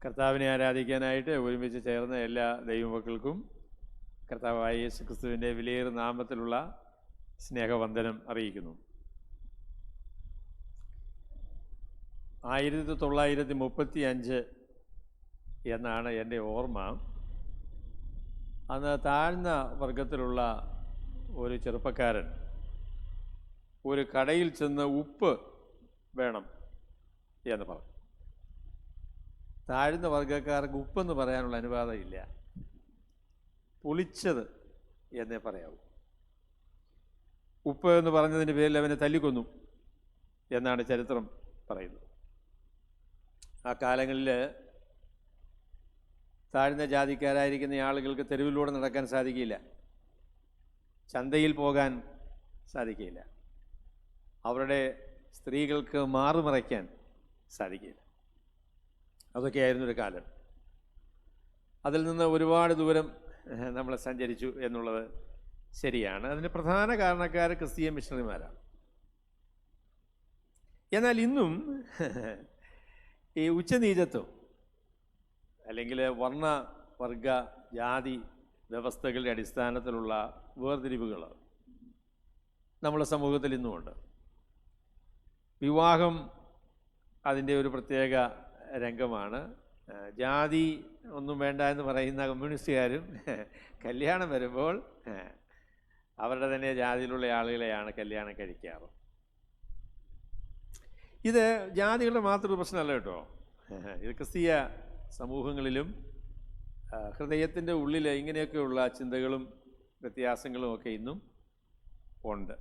കർത്താവിനെ ആരാധിക്കാനായിട്ട് ഒരുമിച്ച് ചേർന്ന എല്ലാ ദൈവമക്കൾക്കും കർത്താവായ യേശു ക്രിസ്തുവിൻ്റെ വിലയേറിയ നാമത്തിലുള്ള സ്നേഹവന്ദനം അറിയിക്കുന്നു. 1935 എന്നാണ് എൻ്റെ ഓർമ്മ. അന്ന് താഴ്ന്ന വർഗത്തിലുള്ള ഒരു ചെറുപ്പക്കാരൻ ഒരു കടയിൽ ചെന്ന് ഉപ്പ് വേണം എന്ന് പറഞ്ഞു. താഴ്ന്ന വർഗ്ഗക്കാർക്ക് ഉപ്പെന്ന് പറയാനുള്ള അനുവാദം ഇല്ല, പുളിച്ചത് എന്നേ പറയാവൂ. ഉപ്പ് എന്ന് പറഞ്ഞതിൻ്റെ പേരിൽ അവനെ തല്ലിക്കൊന്നു എന്നാണ് ചരിത്രം പറയുന്നത്. ആ കാലങ്ങളിൽ താഴ്ന്ന ജാതിക്കാരായിരിക്കുന്ന ആളുകൾക്ക് തെരുവിലൂടെ നടക്കാൻ സാധിക്കില്ല, ചന്തയിൽ പോകാൻ സാധിക്കില്ല, അവരുടെ സ്ത്രീകൾക്ക് മാറുമറയ്ക്കാൻ സാധിക്കില്ല. അതൊക്കെയായിരുന്നു ഒരു കാലം. അതിൽ നിന്ന് ഒരുപാട് ദൂരം നമ്മൾ സഞ്ചരിച്ചു എന്നുള്ളത് ശരിയാണ്. അതിന് പ്രധാന കാരണക്കാർ ക്രിസ്തീയ മിഷണറിമാരാണ്. എന്നാൽ ഇന്നും ഈ ഉച്ചനീചത്വം അല്ലെങ്കിൽ വർണ്ണ വർഗ ജാതി വ്യവസ്ഥകളുടെ അടിസ്ഥാനത്തിലുള്ള വേർതിരിവുകൾ നമ്മുടെ സമൂഹത്തിൽ ഇന്നുമുണ്ട്. വിവാഹം അതിൻ്റെ ഒരു പ്രത്യേക രംഗമാണ്. ജാതി ഒന്നും വേണ്ട എന്ന് പറയുന്ന കമ്മ്യൂണിസ്റ്റുകാരും കല്യാണം വരുമ്പോൾ അവരുടെ തന്നെ ജാതിയിലുള്ള ആളുകളെയാണ് കല്യാണം കഴിക്കാറ്. ഇത് ജാതികളുടെ മാത്രം പ്രശ്നമല്ല കേട്ടോ. ഇത് ക്രിസ്തീയ സമൂഹങ്ങളിലും ഹൃദയത്തിൻ്റെ ഉള്ളിൽ ഇങ്ങനെയൊക്കെയുള്ള ചിന്തകളും വ്യത്യാസങ്ങളും ഒക്കെ ഇന്നും ഉണ്ട്.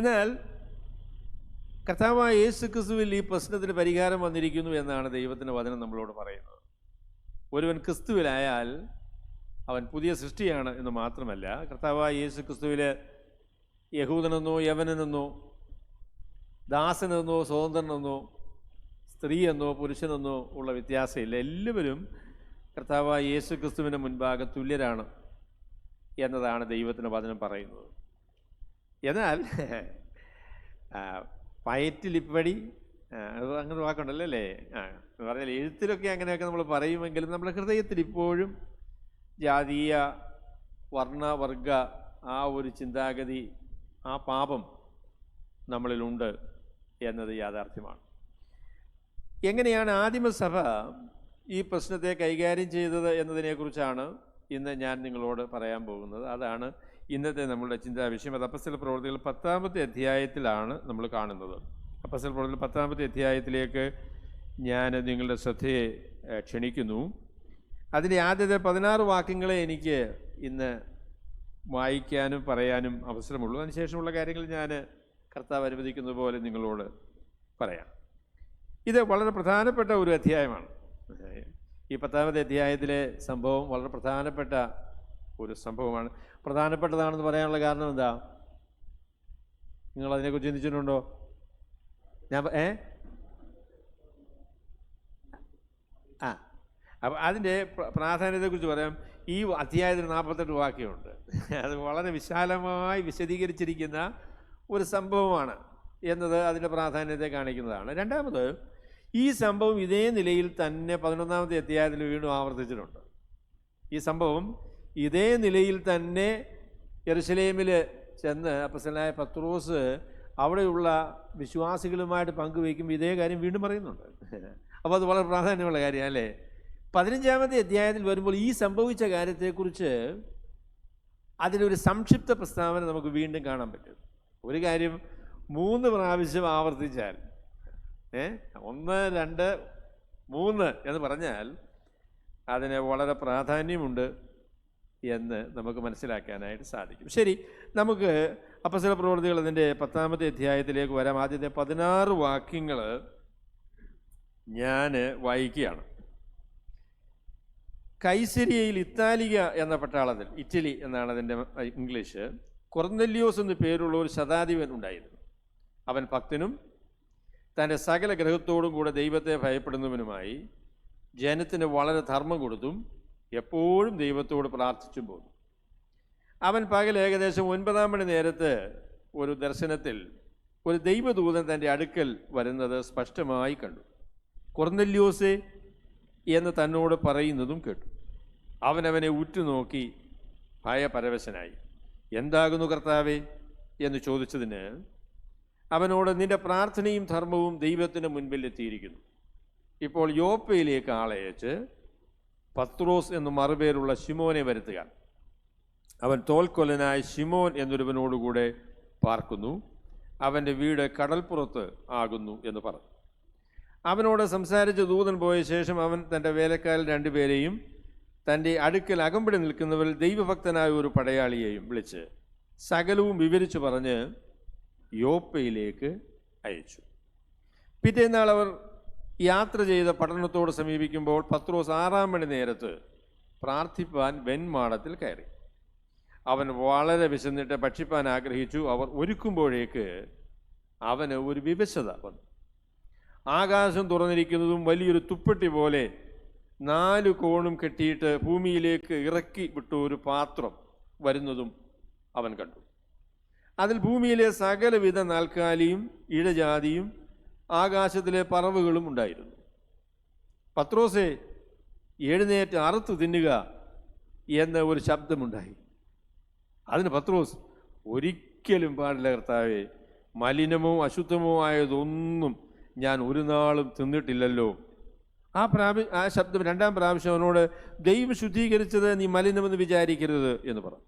എന്നാൽ കർത്താവായ യേശു ക്രിസ്തുവിൽ ഈ പ്രശ്നത്തിന് പരിഹാരം വന്നിരിക്കുന്നു എന്നാണ് ദൈവത്തിൻ്റെ വചനം നമ്മളോട് പറയുന്നത്. ഒരുവൻ ക്രിസ്തുവിലായാൽ അവൻ പുതിയ സൃഷ്ടിയാണ് എന്ന് മാത്രമല്ല, കർത്താവായ യേശു ക്രിസ്തുവിൽ യഹൂദനെന്നോ യവനനെന്നോ ദാസനെന്നോ സ്വതന്ത്രനെന്നോ സ്ത്രീയെന്നോ പുരുഷനെന്നോ ഉള്ള വ്യത്യാസമില്ല. എല്ലാവരും കർത്താവായ യേശു ക്രിസ്തുവിൻ്റെ മുൻപാകെ തുല്യരാണ് എന്നതാണ് ദൈവത്തിൻ്റെ വചനം പറയുന്നത്. എന്നാൽ പയറ്റിലിപ്പടി അങ്ങനെ വാക്കുണ്ടല്ലോ അല്ലേ? എന്ന് പറഞ്ഞാൽ എഴുത്തിലൊക്കെ അങ്ങനെയൊക്കെ നമ്മൾ പറയുമെങ്കിലും നമ്മുടെ ഹൃദയത്തിൽ ഇപ്പോഴും ജാതീയ വർണ്ണവർഗ ആ ഒരു ചിന്താഗതി, ആ പാപം നമ്മളിലുണ്ട് എന്നത് യാഥാർത്ഥ്യമാണ്. എങ്ങനെയാണ് ആദിമസഭ ഈ പ്രശ്നത്തെ കൈകാര്യം ചെയ്തത് എന്നതിനെക്കുറിച്ചാണ് ഇന്ന് ഞാൻ നിങ്ങളോട് പറയാൻ പോകുന്നത്. അതാണ് ഇന്നത്തെ നമ്മളുടെ ചിന്താ വിഷയം. അത് അപ്പോസ്തല പ്രവൃത്തികൾ 10-ാമത്തെ അധ്യായത്തിലാണ് നമ്മൾ കാണുന്നത്. അപ്പോസ്തല പ്രവൃത്തികൾ 10-ാമത്തെ അധ്യായത്തിലേക്ക് ഞാൻ നിങ്ങളുടെ ശ്രദ്ധയെ ക്ഷണിക്കുന്നു. അതിൻ്റെ ആദ്യത്തെ 16 വാക്യങ്ങളെ എനിക്ക് ഇന്ന് വായിക്കാനും പറയാനും അവസരമുള്ളൂ. അതിനുശേഷമുള്ള കാര്യങ്ങൾ ഞാൻ കർത്താവ് അനുവദിക്കുന്നത് പോലെ നിങ്ങളോട് പറയാം. ഇത് വളരെ പ്രധാനപ്പെട്ട ഒരു അധ്യായമാണ്. ഈ 10-ാമത്തെ അധ്യായത്തിലെ സംഭവം വളരെ പ്രധാനപ്പെട്ട ഒരു സംഭവമാണ്. പ്രധാനപ്പെട്ടതാണെന്ന് പറയാനുള്ള കാരണം എന്താ? നിങ്ങളതിനെക്കുറിച്ച് ചിന്തിച്ചിട്ടുണ്ടോ? അപ്പം അതിൻ്റെ പ്രാധാന്യത്തെക്കുറിച്ച് പറയാം. ഈ അധ്യായത്തിൽ 48 വാക്യമുണ്ട്. അത് വളരെ വിശാലമായി വിശദീകരിച്ചിരിക്കുന്ന ഒരു സംഭവമാണ് എന്നത് അതിൻ്റെ പ്രാധാന്യത്തെ കാണിക്കുന്നതാണ്. രണ്ടാമത്, ഈ സംഭവം ഇതേ നിലയിൽ തന്നെ 11-ാമത്തെ അധ്യായത്തിൽ വീണ്ടും ആവർത്തിച്ചിട്ടുണ്ട്. ഈ സംഭവം ഇതേ നിലയിൽ തന്നെ യെരുശലേമിൽ ചെന്ന് അപ്പോസ്തലനായ പത്രോസ് അവിടെയുള്ള വിശ്വാസികളുമായിട്ട് പങ്കുവയ്ക്കുമ്പോൾ ഇതേ കാര്യം വീണ്ടും പറയുന്നുണ്ട്. അപ്പോൾ അത് വളരെ പ്രാധാന്യമുള്ള കാര്യമാണ് അല്ലേ? 15-ാമത്തെ അധ്യായത്തിൽ വരുമ്പോൾ ഈ സംഭവിച്ച കാര്യത്തെക്കുറിച്ച് അതിലൊരു സംക്ഷിപ്ത പ്രസ്താവന നമുക്ക് വീണ്ടും കാണാൻ പറ്റും. ഒരു കാര്യം 3 പ്രാവശ്യം ആവർത്തിച്ചാൽ 1, 2, 3 എന്ന് പറഞ്ഞാൽ അതിന് വളരെ പ്രാധാന്യമുണ്ട് എന്ന് നമുക്ക് മനസ്സിലാക്കാനായിട്ട് സാധിക്കും. ശരി, നമുക്ക് അപ്പോസ്തല പ്രവൃത്തികൾ അതിൻ്റെ 10-ാമത്തെ അധ്യായത്തിലേക്ക് വരാം. ആദ്യത്തെ 16 വാക്യങ്ങൾ ഞാൻ വായിക്കുകയാണ്. കൈസരിയയിൽ ഇത്താലിക എന്ന പട്ടാളത്തിൽ, ഇറ്റലി എന്നാണ് അതിൻ്റെ ഇംഗ്ലീഷ്, കൊർന്നല്യോസ് എന്ന് പേരുള്ള ഒരു ശതാധിപൻ ഉണ്ടായിരുന്നു. അവൻ ഭക്തനും തൻ്റെ സകല ഗ്രഹത്തോടും കൂടെ ദൈവത്തെ ഭയപ്പെടുന്നവനുമായി ജനത്തിന് വളരെ ധർമ്മം കൊടുത്തും എപ്പോഴും ദൈവത്തോട് പ്രാർത്ഥിച്ചും പോന്നു. അവൻ പകൽ ഏകദേശം 9-ാം മണി നേരത്ത് ഒരു ദർശനത്തിൽ ഒരു ദൈവദൂതൻ തൻ്റെ അടുക്കൽ വരുന്നത് സ്പഷ്ടമായി കണ്ടു. കൊർന്നല്യോസേ എന്ന് തന്നോട് പറയുന്നതും കേട്ടു. അവനവനെ ഉറ്റുനോക്കി ഭയപരവശനായി. എന്താകുന്നു കർത്താവേ എന്ന് ചോദിച്ചതിന് അവനോട്, നിന്റെ പ്രാർത്ഥനയും ധർമ്മവും ദൈവത്തിന് മുൻപിൽ എത്തിയിരിക്കുന്നു. ഇപ്പോൾ യോപ്പയിലേക്ക് ആളയച്ച് പത്രോസ് എന്ന് മറുപേരുള്ള ശിമോനെ വരുത്തുക. അവൻ തോൽക്കൊല്ലനായ ശിമോൻ എന്നൊരുവനോടുകൂടെ പാർക്കുന്നു. അവൻ്റെ വീട് കടൽപ്പുറത്ത് ആകുന്നു എന്ന് പറഞ്ഞു. അവനോട് സംസാരിച്ച് ദൂതൻ പോയ ശേഷം അവൻ തൻ്റെ വേലക്കാരിൽ രണ്ടുപേരെയും തൻ്റെ അടുക്കൽ അകമ്പടി നിൽക്കുന്നവരിൽ ദൈവഭക്തനായ ഒരു പടയാളിയെയും വിളിച്ച് സകലവും വിവരിച്ചു പറഞ്ഞ് യോപ്പയിലേക്ക് അയച്ചു. പിറ്റേന്നാൾ അവർ യാത്ര ചെയ്ത പട്ടണത്തോട് സമീപിക്കുമ്പോൾ പത്രോസ് 6-ാം മണി നേരത്ത് പ്രാർത്ഥിപ്പാൻ വെൺമാടത്തിൽ കയറി. അവൻ വളരെ വിശന്നിട്ട് ഭക്ഷിപ്പാൻ ആഗ്രഹിച്ചു. അവർ ഒരുക്കുമ്പോഴേക്ക് അവന് ഒരു വിവശത വന്നു. ആകാശം തുറന്നിരിക്കുന്നതും വലിയൊരു തുപ്പട്ടി പോലെ 4 കോണും കെട്ടിയിട്ട് ഭൂമിയിലേക്ക് ഇറക്കി വിട്ട ഒരു പാത്രം വരുന്നതും അവൻ കണ്ടു. അതിൽ ഭൂമിയിലെ സകലവിധ നാൽക്കാലിയും ഇഴജാതിയും ആകാശത്തിലെ പറവുകളും ഉണ്ടായിരുന്നു. പത്രോസേ, എഴുന്നേറ്റ് അറുത്ത് തിന്നുക എന്ന ഒരു ശബ്ദമുണ്ടായി. അതിന് പത്രോസ്, ഒരിക്കലും പാടില്ല കർത്താവേ, മലിനമോ അശുദ്ധമോ ആയതൊന്നും ഞാൻ ഒരു നാളും തിന്നിട്ടില്ലല്ലോ. ആ ശബ്ദം 2-ാം പ്രാവശ്യം അവനോട്, ദൈവം ശുദ്ധീകരിച്ചത് നീ മലിനമെന്ന് വിചാരിക്കരുത് എന്ന് പറഞ്ഞു.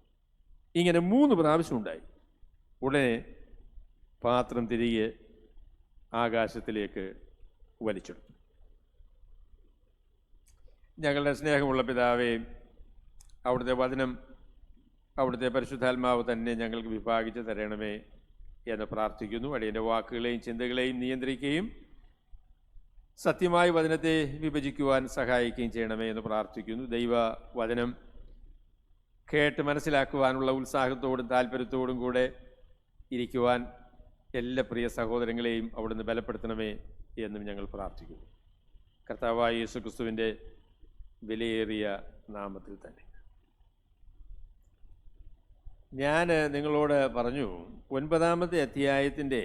ഇങ്ങനെ 3 പ്രാവശ്യം ഉണ്ടായി. ഉടനെ പാത്രം തിരികെ ആകാശത്തിലേക്ക് വലിച്ചെടുത്തു. ഞങ്ങളുടെ സ്നേഹമുള്ള പിതാവേ, അവിടുത്തെ വചനം അവിടുത്തെ പരിശുദ്ധാത്മാവ് തന്നെ ഞങ്ങൾക്ക് വിഭാഗിച്ച് തരണമേ എന്ന് പ്രാർത്ഥിക്കുന്നു. അടിയൻ്റെ വാക്കുകളെയും ചിന്തകളെയും നിയന്ത്രിക്കുകയും സത്യമായ വചനത്തെ വിഭജിക്കുവാൻ സഹായിക്കുകയും ചെയ്യണമേ എന്ന് പ്രാർത്ഥിക്കുന്നു. ദൈവ വചനം കേട്ട് മനസ്സിലാക്കുവാനുള്ള ഉത്സാഹത്തോടും താല്പര്യത്തോടും കൂടെ ഇരിക്കുവാൻ എല്ലാ പ്രിയ സഹോദരങ്ങളെയും അവിടുന്ന് ബലപ്പെടുത്തണമേ എന്നും ഞങ്ങൾ പ്രാർത്ഥിക്കുന്നു. കർത്താവായ യേശുക്രിസ്തുവിൻ്റെ വിലയേറിയ നാമത്തിൽ തന്നെ. ഞാൻ നിങ്ങളോട് പറഞ്ഞു, 9-ാമത്തെ അധ്യായത്തിൻ്റെ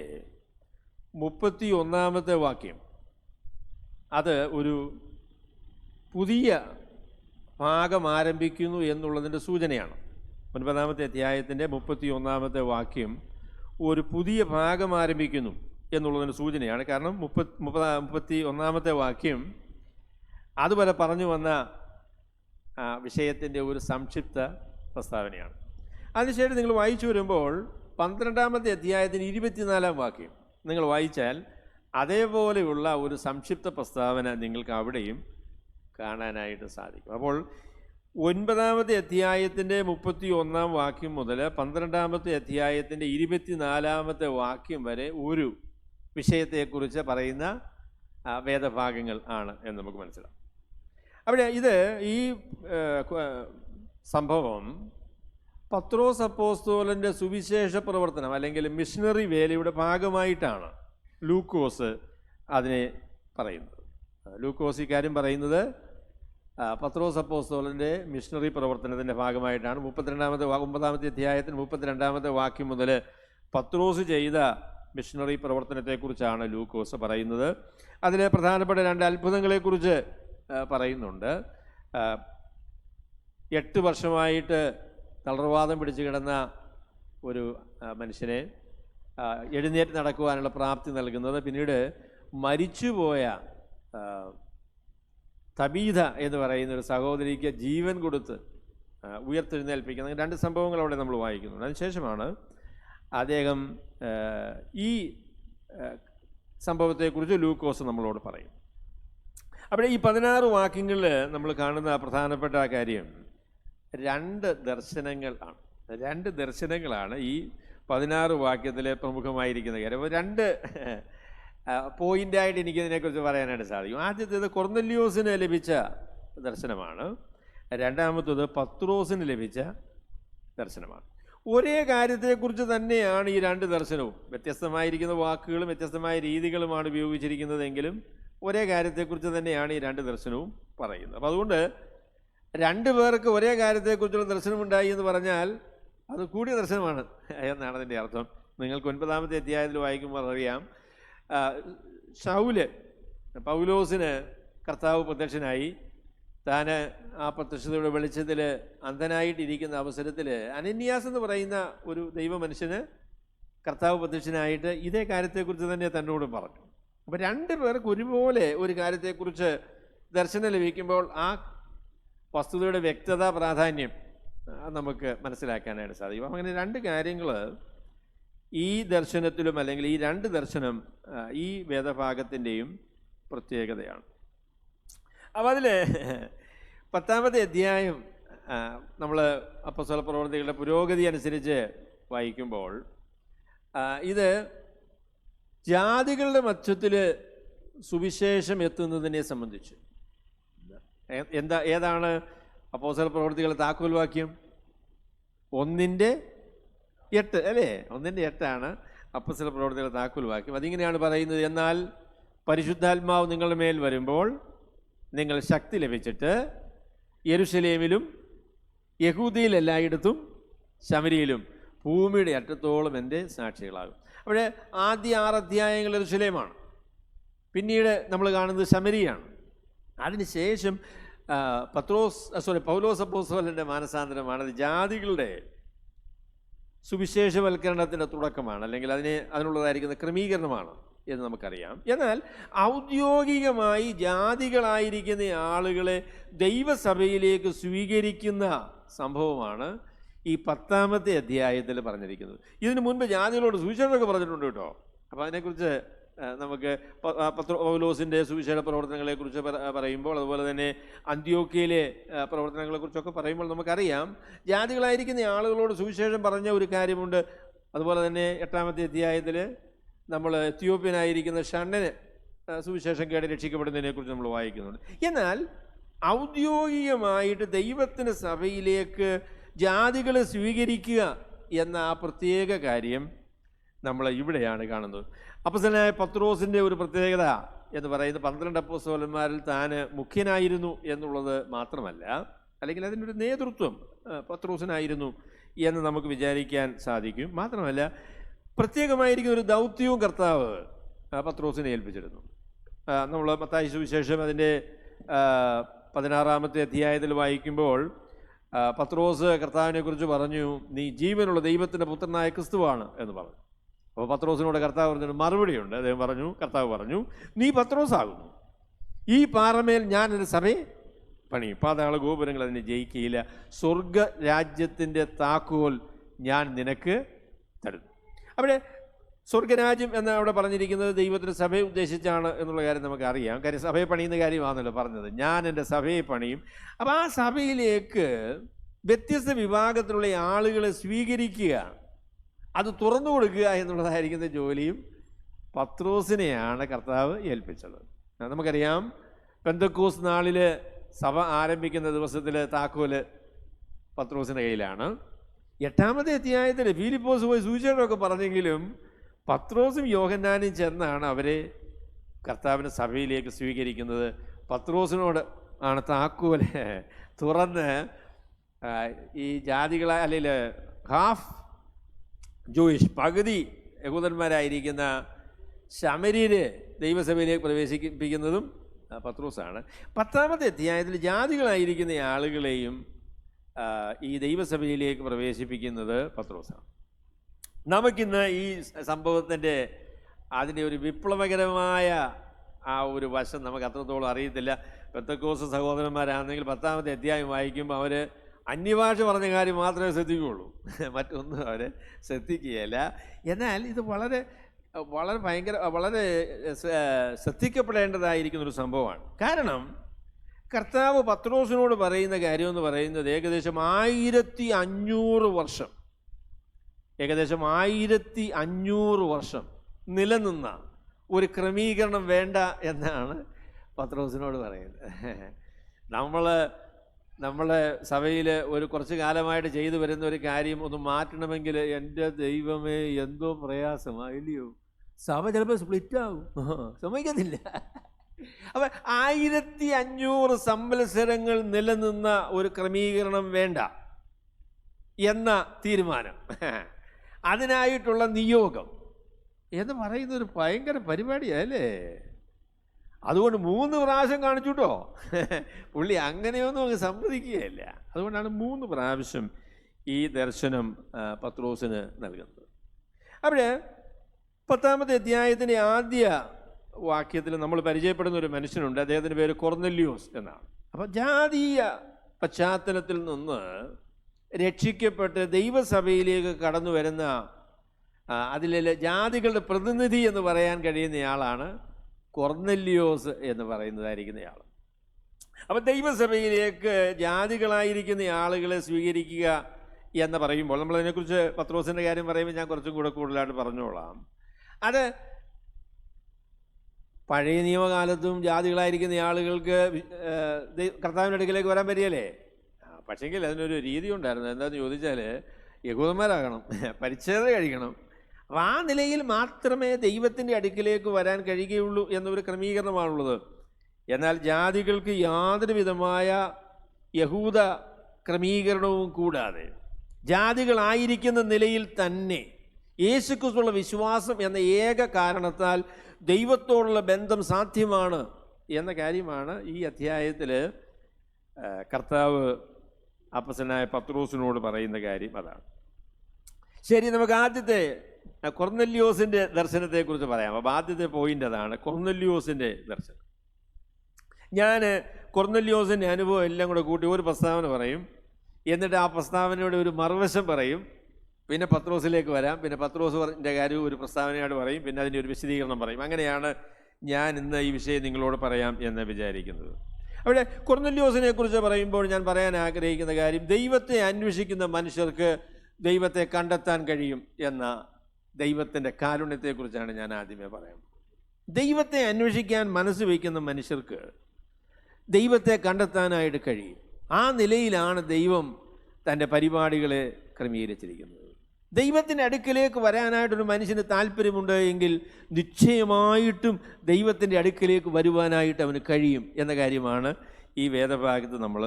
31-ാമത്തെ വാക്യം അത് ഒരു പുതിയ ഭാഗം ആരംഭിക്കുന്നു എന്നുള്ളതിൻ്റെ സൂചനയാണ്. 9-ാമത്തെ അധ്യായത്തിൻ്റെ 31-ാമത്തെ വാക്യം ഒരു പുതിയ ഭാഗം ആരംഭിക്കുന്നു എന്നുള്ളതിൻ്റെ സൂചനയാണ്. കാരണം 31-ാമത്തെ വാക്യം അതുവരെ പറഞ്ഞു വന്ന വിഷയത്തിൻ്റെ ഒരു സംക്ഷിപ്ത പ്രസ്താവനയാണ്. അതിനുശേഷം നിങ്ങൾ വായിച്ചു വരുമ്പോൾ 12-ാമത്തെ അധ്യായത്തിന് 24-ാം വാക്യം നിങ്ങൾ വായിച്ചാൽ അതേപോലെയുള്ള ഒരു സംക്ഷിപ്ത പ്രസ്താവന നിങ്ങൾക്ക് അവിടെയും കാണാനായിട്ട് സാധിക്കും. അപ്പോൾ 9-ാമത്തെ അധ്യായത്തിൻ്റെ 31-ാം വാക്യം മുതൽ 12-ാമത്തെ അധ്യായത്തിൻ്റെ 24-ാമത്തെ വാക്യം വരെ ഒരു വിഷയത്തെക്കുറിച്ച് പറയുന്ന വേദഭാഗങ്ങൾ ആണ് എന്ന് നമുക്ക് മനസ്സിലാവും. അവിടെ ഈ സംഭവം പത്രോസ് അപ്പോസ്തലൻ്റെ സുവിശേഷ പ്രവർത്തനം അല്ലെങ്കിൽ മിഷണറി വേലയുടെ ഭാഗമായിട്ടാണ് ലൂക്കോസ് അതിനെ പറയുന്നത്. ലൂക്കോസ് ഇക്കാര്യം പറയുന്നത് പത്രോസ് അപ്പോസ്തലൻ്റെ മിഷണറി പ്രവർത്തനത്തിൻ്റെ ഭാഗമായിട്ടാണ്. 9-ാമത്തെ അധ്യായത്തിന് 32-ാമത്തെ വാക്യം മുതൽ പത്രോസ് ചെയ്ത മിഷണറി പ്രവർത്തനത്തെക്കുറിച്ചാണ് ലൂക്കോസ് പറയുന്നത്. അതിലെ പ്രധാനപ്പെട്ട 2 അത്ഭുതങ്ങളെക്കുറിച്ച് പറയുന്നുണ്ട്. 8 വർഷമായിട്ട് തളർവാദം പിടിച്ചു കിടന്ന ഒരു മനുഷ്യനെ എഴുന്നേറ്റ് നടക്കുവാനുള്ള പ്രാപ്തി നൽകുന്നത്, പിന്നീട് മരിച്ചുപോയ തബീത എന്ന് പറയുന്ന ഒരു സഹോദരിക്ക് ജീവൻ കൊടുത്ത് ഉയർത്തെഴുന്നേൽപ്പിക്കുന്ന 2 സംഭവങ്ങൾ അവിടെ നമ്മൾ വായിക്കുന്നുണ്ട്. അതിനുശേഷമാണ് അദ്ദേഹം ഈ സംഭവത്തെക്കുറിച്ച് ലൂക്കോസ് നമ്മളോട് പറയും. അവിടെ ഈ 16 വാക്യങ്ങളിൽ നമ്മൾ കാണുന്ന പ്രധാനപ്പെട്ട കാര്യം 2 ദർശനങ്ങൾ ആണ്. 2 ദർശനങ്ങളാണ് ഈ 16 വാക്യത്തിലെ പ്രമുഖമായിരിക്കുന്ന കാര്യം. 2 പോയിൻ്റായിട്ട് എനിക്കിതിനെക്കുറിച്ച് പറയാനായിട്ട് സാധിക്കും. ആദ്യത്തേത് കൊർന്നല്യോസിന് ലഭിച്ച ദർശനമാണ്. 2-ാമത്തേത് പത്രോസിന് ലഭിച്ച ദർശനമാണ്. ഒരേ കാര്യത്തെക്കുറിച്ച് തന്നെയാണ് ഈ 2 ദർശനവും. വ്യത്യസ്തമായിരിക്കുന്ന വാക്കുകളും വ്യത്യസ്തമായ രീതികളുമാണ് ഉപയോഗിച്ചിരിക്കുന്നതെങ്കിലും ഒരേ കാര്യത്തെക്കുറിച്ച് തന്നെയാണ് ഈ 2 ദർശനവും പറയുന്നത്. അപ്പം അതുകൊണ്ട് 2 പേർക്ക് ഒരേ കാര്യത്തെക്കുറിച്ചുള്ള ദർശനമുണ്ടായി എന്ന് പറഞ്ഞാൽ അത് കൂടിയ ദർശനമാണ് എന്നാണ് അതിൻ്റെ അർത്ഥം. നിങ്ങൾക്ക് 9-ാമത്തെ അധ്യായത്തിൽ വായിക്കുമ്പോൾ അറിയാം, പൗലോസിന് കർത്താവ് പ്രത്യക്ഷനായി. താൻ ആ പ്രത്യക്ഷതയുടെ വെളിച്ചത്തിൽ അന്ധനായിട്ടിരിക്കുന്ന അവസരത്തിൽ അനന്യാസ് എന്ന് പറയുന്ന ഒരു ദൈവ മനുഷ്യന് കർത്താവ് പ്രത്യക്ഷനായിട്ട് ഇതേ കാര്യത്തെക്കുറിച്ച് തന്നെ തന്നോട് പറഞ്ഞു. അപ്പോൾ രണ്ടു പേർക്ക് ഒരുപോലെ ഒരു കാര്യത്തെക്കുറിച്ച് ദർശനം ലഭിക്കുമ്പോൾ ആ വസ്തുതയുടെ വ്യക്തത, പ്രാധാന്യം നമുക്ക് മനസ്സിലാക്കാനായിട്ട് സാധിക്കും. അപ്പം അങ്ങനെ രണ്ട് കാര്യങ്ങൾ ഈ ദർശനത്തിലും, അല്ലെങ്കിൽ ഈ രണ്ട് ദർശനം ഈ വേദഭാഗത്തിൻ്റെയും പ്രത്യേകതയാണ്. അപ്പം അതിൽ 10-ാമത്തെ അധ്യായം നമ്മൾ അപ്പോസ്തല പ്രവൃത്തികളുടെ പുരോഗതി അനുസരിച്ച് വായിക്കുമ്പോൾ ഇത് ജാതികളുടെ മധ്യത്തിൽ സുവിശേഷം എത്തുന്നതിനെ സംബന്ധിച്ച് ഏതാണ് അപ്പോസ്തല പ്രവൃത്തികളുടെ താക്കോൽ വാക്യം? 1:8 അല്ലേ? 1:8 അപ്പോസ്തല പ്രവൃത്തികളുടെ താക്കോൽ വാക്യം. അതിങ്ങനെയാണ് പറയുന്നത്: എന്നാൽ പരിശുദ്ധാത്മാവ് നിങ്ങളുടെ മേൽ വരുമ്പോൾ നിങ്ങൾ ശക്തി ലഭിച്ചിട്ട് യെരുശലേമിലും യഹൂദയിൽ എല്ലായിടത്തും ശമരിയിലും ഭൂമിയുടെ അറ്റത്തോളം എൻ്റെ സാക്ഷികളാകും. അവിടെ ആദ്യ 6 അധ്യായങ്ങൾ യെരുശലേമാണ്, പിന്നീട് നമ്മൾ കാണുന്നത് ശമരിയാണ്. അതിനുശേഷം പൗലോസ് അപ്പോസ്തലൻ്റെ മാനസാന്തരമാണ്. അത് ജാതികളുടെ സുവിശേഷവൽക്കരണത്തിൻ്റെ തുടക്കമാണ്, അല്ലെങ്കിൽ അതിനുള്ളതായിരിക്കുന്ന ക്രമീകരണമാണ് എന്ന് നമുക്കറിയാം. എന്നാൽ ഔദ്യോഗികമായി ജാതികളായിരിക്കുന്ന ആളുകളെ ദൈവസഭയിലേക്ക് സ്വീകരിക്കുന്ന സംഭവമാണ് ഈ 10-ാമത്തെ അധ്യായത്തിൽ പറഞ്ഞിരിക്കുന്നത്. ഇതിനു മുൻപ് ജാതികളോട് സുവിശേഷമൊക്കെ പറഞ്ഞിട്ടുണ്ട് കേട്ടോ. അപ്പോൾ അതിനെക്കുറിച്ച് നമുക്ക് പൗലോസിൻ്റെ സുവിശേഷ പ്രവർത്തനങ്ങളെക്കുറിച്ച് പറയുമ്പോൾ, അതുപോലെ തന്നെ അന്ത്യോക്യയിലെ പ്രവർത്തനങ്ങളെക്കുറിച്ചൊക്കെ പറയുമ്പോൾ നമുക്കറിയാം ജാതികളായിരിക്കുന്ന ആളുകളോട് സുവിശേഷം പറഞ്ഞ ഒരു കാര്യമുണ്ട്. അതുപോലെ തന്നെ 8-ാമത്തെ അധ്യായത്തിൽ നമ്മൾ എത്യോപ്യനായിരിക്കുന്ന ഷണ്ണന് സുവിശേഷം കേട്ട് രക്ഷിക്കപ്പെടുന്നതിനെക്കുറിച്ച് നമ്മൾ വായിക്കുന്നുണ്ട്. എന്നാൽ ഔദ്യോഗികമായിട്ട് ദൈവത്തിൻ്റെ സഭയിലേക്ക് ജാതികളെ സ്വീകരിക്കുക എന്ന ആ പ്രത്യേക കാര്യം നമ്മൾ ഇവിടെയാണ് കാണുന്നത്. അപ്പോസ്തലനായ പത്രോസിൻ്റെ ഒരു പ്രത്യേകത എന്ന് പറയുന്നത് 12 അപ്പോസ്തലന്മാരിൽ താൻ മുഖ്യനായിരുന്നു എന്നുള്ളത് മാത്രമല്ല, അല്ലെങ്കിൽ അതിനൊരു നേതൃത്വം പത്രോസിനായിരുന്നു എന്ന് നമുക്ക് വിചാരിക്കാൻ സാധിക്കും. മാത്രമല്ല, പ്രത്യേകമായിരിക്കുന്ന ഒരു ദൗത്യവും കർത്താവ് പത്രോസിനെ ഏൽപ്പിച്ചിരുന്നു. നമ്മൾ മത്തായി സുവിശേഷം അതിൻ്റെ 16-ാമത്തെ അധ്യായത്തിൽ വായിക്കുമ്പോൾ പത്രോസ് കർത്താവിനെക്കുറിച്ച് പറഞ്ഞു, നീ ജീവനുള്ള ദൈവത്തിൻ്റെ പുത്രനായ ക്രിസ്തുവാണ് എന്ന് പറഞ്ഞു. അപ്പോൾ പത്രോസിനോട് കർത്താവ് പറഞ്ഞൊരു മറുപടിയുണ്ട്. കർത്താവ് പറഞ്ഞു, നീ പത്രോസാകുന്നു, ഈ പാറമേൽ ഞാൻ എൻ്റെ സഭയെ പണിയും, പാതാള ഗോപുരങ്ങൾ അതിനെ ജയിക്കുകയില്ല, സ്വർഗ രാജ്യത്തിൻ്റെ താക്കോൽ ഞാൻ നിനക്ക് തരുന്നു. അവിടെ സ്വർഗരാജ്യം എന്ന് അവിടെ പറഞ്ഞിരിക്കുന്നത് ദൈവത്തിൻ്റെ സഭയെ ഉദ്ദേശിച്ചാണ് എന്നുള്ള കാര്യം നമുക്കറിയാം. കാര്യം സഭയെ പണിയുന്ന കാര്യമാണല്ലോ പറഞ്ഞത്, ഞാൻ എൻ്റെ സഭയെ പണിയും. അപ്പോൾ ആ സഭയിലേക്ക് വ്യത്യസ്ത വിഭാഗത്തിലുള്ള ആളുകളെ സ്വീകരിക്കുക, അത് തുറന്നു കൊടുക്കുക എന്നുള്ളതായിരിക്കുന്ന ജോലിയും പത്രോസിനെയാണ് കർത്താവ് ഏൽപ്പിച്ചത്. നമുക്കറിയാം പെന്തക്കോസ്ത് നാളിൽ സഭ ആരംഭിക്കുന്ന ദിവസത്തിൽ താക്കോല് പത്രോസിൻ്റെ കയ്യിലാണ്. 8-ാമത്തെ അധ്യായത്തിൽ ഫിലിപ്പോസ് പോയി സുവിശേഷമൊക്കെ പറഞ്ഞെങ്കിലും പത്രോസും യോഹന്നാനും ചെന്നാണ് അവരെ കർത്താവിൻ്റെ സഭയിലേക്ക് സ്വീകരിക്കുന്നത്. പത്രോസിനോട് ആണ് താക്കോല് തുറന്ന് ഈ ജാതികളായ, അല്ലെങ്കിൽ ഹാഫ് ജൂയിഷ്, പകുതി യഹൂദന്മാരായിരിക്കുന്ന ശമര്യരെ ദൈവസഭയിലേക്ക് പ്രവേശിപ്പിക്കുന്നതും പത്രോസാണ്. 10-ാമത്തെ അധ്യായത്തിൽ ജാതികളായിരിക്കുന്ന ആളുകളെയും ഈ ദൈവസഭയിലേക്ക് പ്രവേശിപ്പിക്കുന്നത് പത്രോസാണ്. നമുക്കിന്ന് ഈ സംഭവത്തിൻ്റെ അതിൻ്റെ ഒരു വിപ്ലവകരമായ ആ ഒരു വശം നമുക്ക് അത്രത്തോളം അറിയത്തില്ല. പെന്തക്കോസ്ത് സഹോദരന്മാരാണെങ്കിൽ 10-ാമത്തെ അധ്യായം വായിക്കുമ്പോൾ അവർ അന്യഭാഷ പറഞ്ഞ കാര്യം മാത്രമേ ശ്രദ്ധിക്കുകയുള്ളൂ, മറ്റൊന്നും അവർ ശ്രദ്ധിക്കുകയില്ല. എന്നാൽ ഇത് വളരെ ശ്രദ്ധിക്കപ്പെടേണ്ടതായിരിക്കുന്നൊരു സംഭവമാണ്. കാരണം കർത്താവ് പത്രോസിനോട് പറയുന്ന കാര്യമെന്ന് പറയുന്നത് ഏകദേശം 1500 വർഷം, ഏകദേശം 1500 വർഷം നിലനിന്ന ഒരു ക്രമീകരണം വേണ്ട എന്നാണ് പത്രോസിനോട് പറയുന്നത്. നമ്മളെ സഭയിൽ ഒരു കുറച്ച് കാലമായിട്ട് ചെയ്തു വരുന്ന ഒരു കാര്യം ഒന്ന് മാറ്റണമെങ്കിൽ എൻ്റെ ദൈവമേ എന്തോ പ്രയാസമായില്ലയോ, സഭ ചിലപ്പോൾ സ്പ്ലിറ്റാകും, സമ്മതിക്കത്തില്ല. അപ്പം 1500 സംവത്സരങ്ങൾ നിലനിന്ന ഒരു ക്രമീകരണം വേണ്ട എന്ന തീരുമാനം, അതിനായിട്ടുള്ള നിയോഗം എന്ന് പറയുന്നൊരു ഭയങ്കര പരിപാടിയല്ലേ. അതുകൊണ്ട് 3 പ്രാവശ്യം കാണിച്ചു കേട്ടോ. പുള്ളി അങ്ങനെയൊന്നും അങ്ങ് സമ്മതിക്കുകയല്ല. അതുകൊണ്ടാണ് 3 പ്രാവശ്യം ഈ ദർശനം പത്രോസിന് നൽകുന്നത്. അവിടെ 10-ാമത്തെ അധ്യായത്തിൻ്റെ ആദ്യ വാക്യത്തിൽ നമ്മൾ പരിചയപ്പെടുന്ന ഒരു മനുഷ്യനുണ്ട്. അദ്ദേഹത്തിൻ്റെ പേര് കൊർന്നല്യോസ് എന്നാണ്. അപ്പോൾ ജാതീയ പശ്ചാത്തലത്തിൽ നിന്ന് രക്ഷിക്കപ്പെട്ട് ദൈവസഭയിലേക്ക് കടന്നു വരുന്ന അതിലെ ജാതികളുടെ പ്രതിനിധി എന്ന് പറയാൻ കഴിയുന്നയാളാണ് കൊർന്നല്യോസ് എന്ന് പറയുന്നതായിരിക്കുന്നയാൾ. അപ്പം ദൈവസഭയിലേക്ക് ജാതികളായിരിക്കുന്ന ആളുകളെ സ്വീകരിക്കുക എന്ന് പറയുമ്പോൾ നമ്മളതിനെക്കുറിച്ച് പത്രോസിൻ്റെ കാര്യം പറയുമ്പോൾ ഞാൻ കുറച്ചും കൂടെ കൂടുതലായിട്ട് പറഞ്ഞോളാം. അത് പഴയ നിയമകാലത്തും ജാതികളായിരിക്കുന്ന ആളുകൾക്ക് കർത്താവിൻ്റെ അടുക്കിലേക്ക് വരാൻ പറ്റിയല്ലേ? പക്ഷേങ്കിൽ അതിനൊരു രീതി ഉണ്ടായിരുന്നു. എന്താണെന്ന് ചോദിച്ചാൽ യഹൂദന്മാരാകണം, പരിച്ഛേദന കഴിക്കണം. അപ്പം ആ നിലയിൽ മാത്രമേ ദൈവത്തിൻ്റെ അടുക്കിലേക്ക് വരാൻ കഴിയുകയുള്ളൂ എന്നൊരു ക്രമീകരണമാണുള്ളത്. എന്നാൽ ജാതികൾക്ക് യാതൊരു വിധമായ യഹൂദ ക്രമീകരണവും കൂടാതെ ജാതികളായിരിക്കുന്ന നിലയിൽ തന്നെ യേശുക്രിസ്തുവിലുള്ള വിശ്വാസം എന്ന ഏക കാരണത്താൽ ദൈവത്തോടുള്ള ബന്ധം സാധ്യമാണ് എന്ന കാര്യമാണ് ഈ അധ്യായത്തിൽ കർത്താവ് അപ്പസ്തലനായ പത്രോസിനോട് പറയുന്ന കാര്യം. അതാണ് ശരി. നമുക്ക് ആദ്യത്തെ കൊർന്നല്യോസിൻ്റെ ദർശനത്തെക്കുറിച്ച് പറയാം. അപ്പോൾ ആദ്യത്തെ പോയിൻ്റ് അതാണ്, കൊർന്നല്യോസിൻ്റെ ദർശനം. ഞാൻ കൊർന്നല്യോസിൻ്റെ അനുഭവം എല്ലാം കൂടെ കൂട്ടി ഒരു പ്രസ്താവന പറയും, എന്നിട്ട് ആ പ്രസ്താവനയുടെ ഒരു മറുവശം പറയും, പിന്നെ പത്രോസിലേക്ക് വരാം, പിന്നെ പത്രോസിൻ്റെ കാര്യവും ഒരു പ്രസ്താവനയോട് പറയും, പിന്നെ അതിൻ്റെ ഒരു വിശദീകരണം പറയും. അങ്ങനെയാണ് ഞാൻ ഇന്ന് ഈ വിഷയം നിങ്ങളോട് പറയാം എന്ന് വിചാരിക്കുന്നത്. അവിടെ കൊർന്നല്യോസിനെ കുറിച്ച് പറയുമ്പോൾ ഞാൻ പറയാൻ ആഗ്രഹിക്കുന്ന കാര്യം, ദൈവത്തെ അന്വേഷിക്കുന്ന മനുഷ്യർക്ക് ദൈവത്തെ കണ്ടെത്താൻ കഴിയും എന്ന ദൈവത്തിൻ്റെ കാരുണ്യത്തെക്കുറിച്ചാണ് ഞാൻ ആദ്യമേ പറയാം. ദൈവത്തെ അന്വേഷിക്കാൻ മനസ്സ് വയ്ക്കുന്ന മനുഷ്യർക്ക് ദൈവത്തെ കണ്ടെത്താനായിട്ട് കഴിയും. ആ നിലയിലാണ് ദൈവം തൻ്റെ പരിപാടികളെ ക്രമീകരിച്ചിരിക്കുന്നത്. ദൈവത്തിൻ്റെ അടുക്കലേക്ക് വരാനായിട്ടൊരു മനുഷ്യന് താല്പര്യമുണ്ട് എങ്കിൽ നിശ്ചയമായിട്ടും ദൈവത്തിൻ്റെ അടുക്കലേക്ക് വരുവാനായിട്ട് അവന് കഴിയും എന്ന കാര്യമാണ് ഈ വേദഭാഗത്ത് നമ്മൾ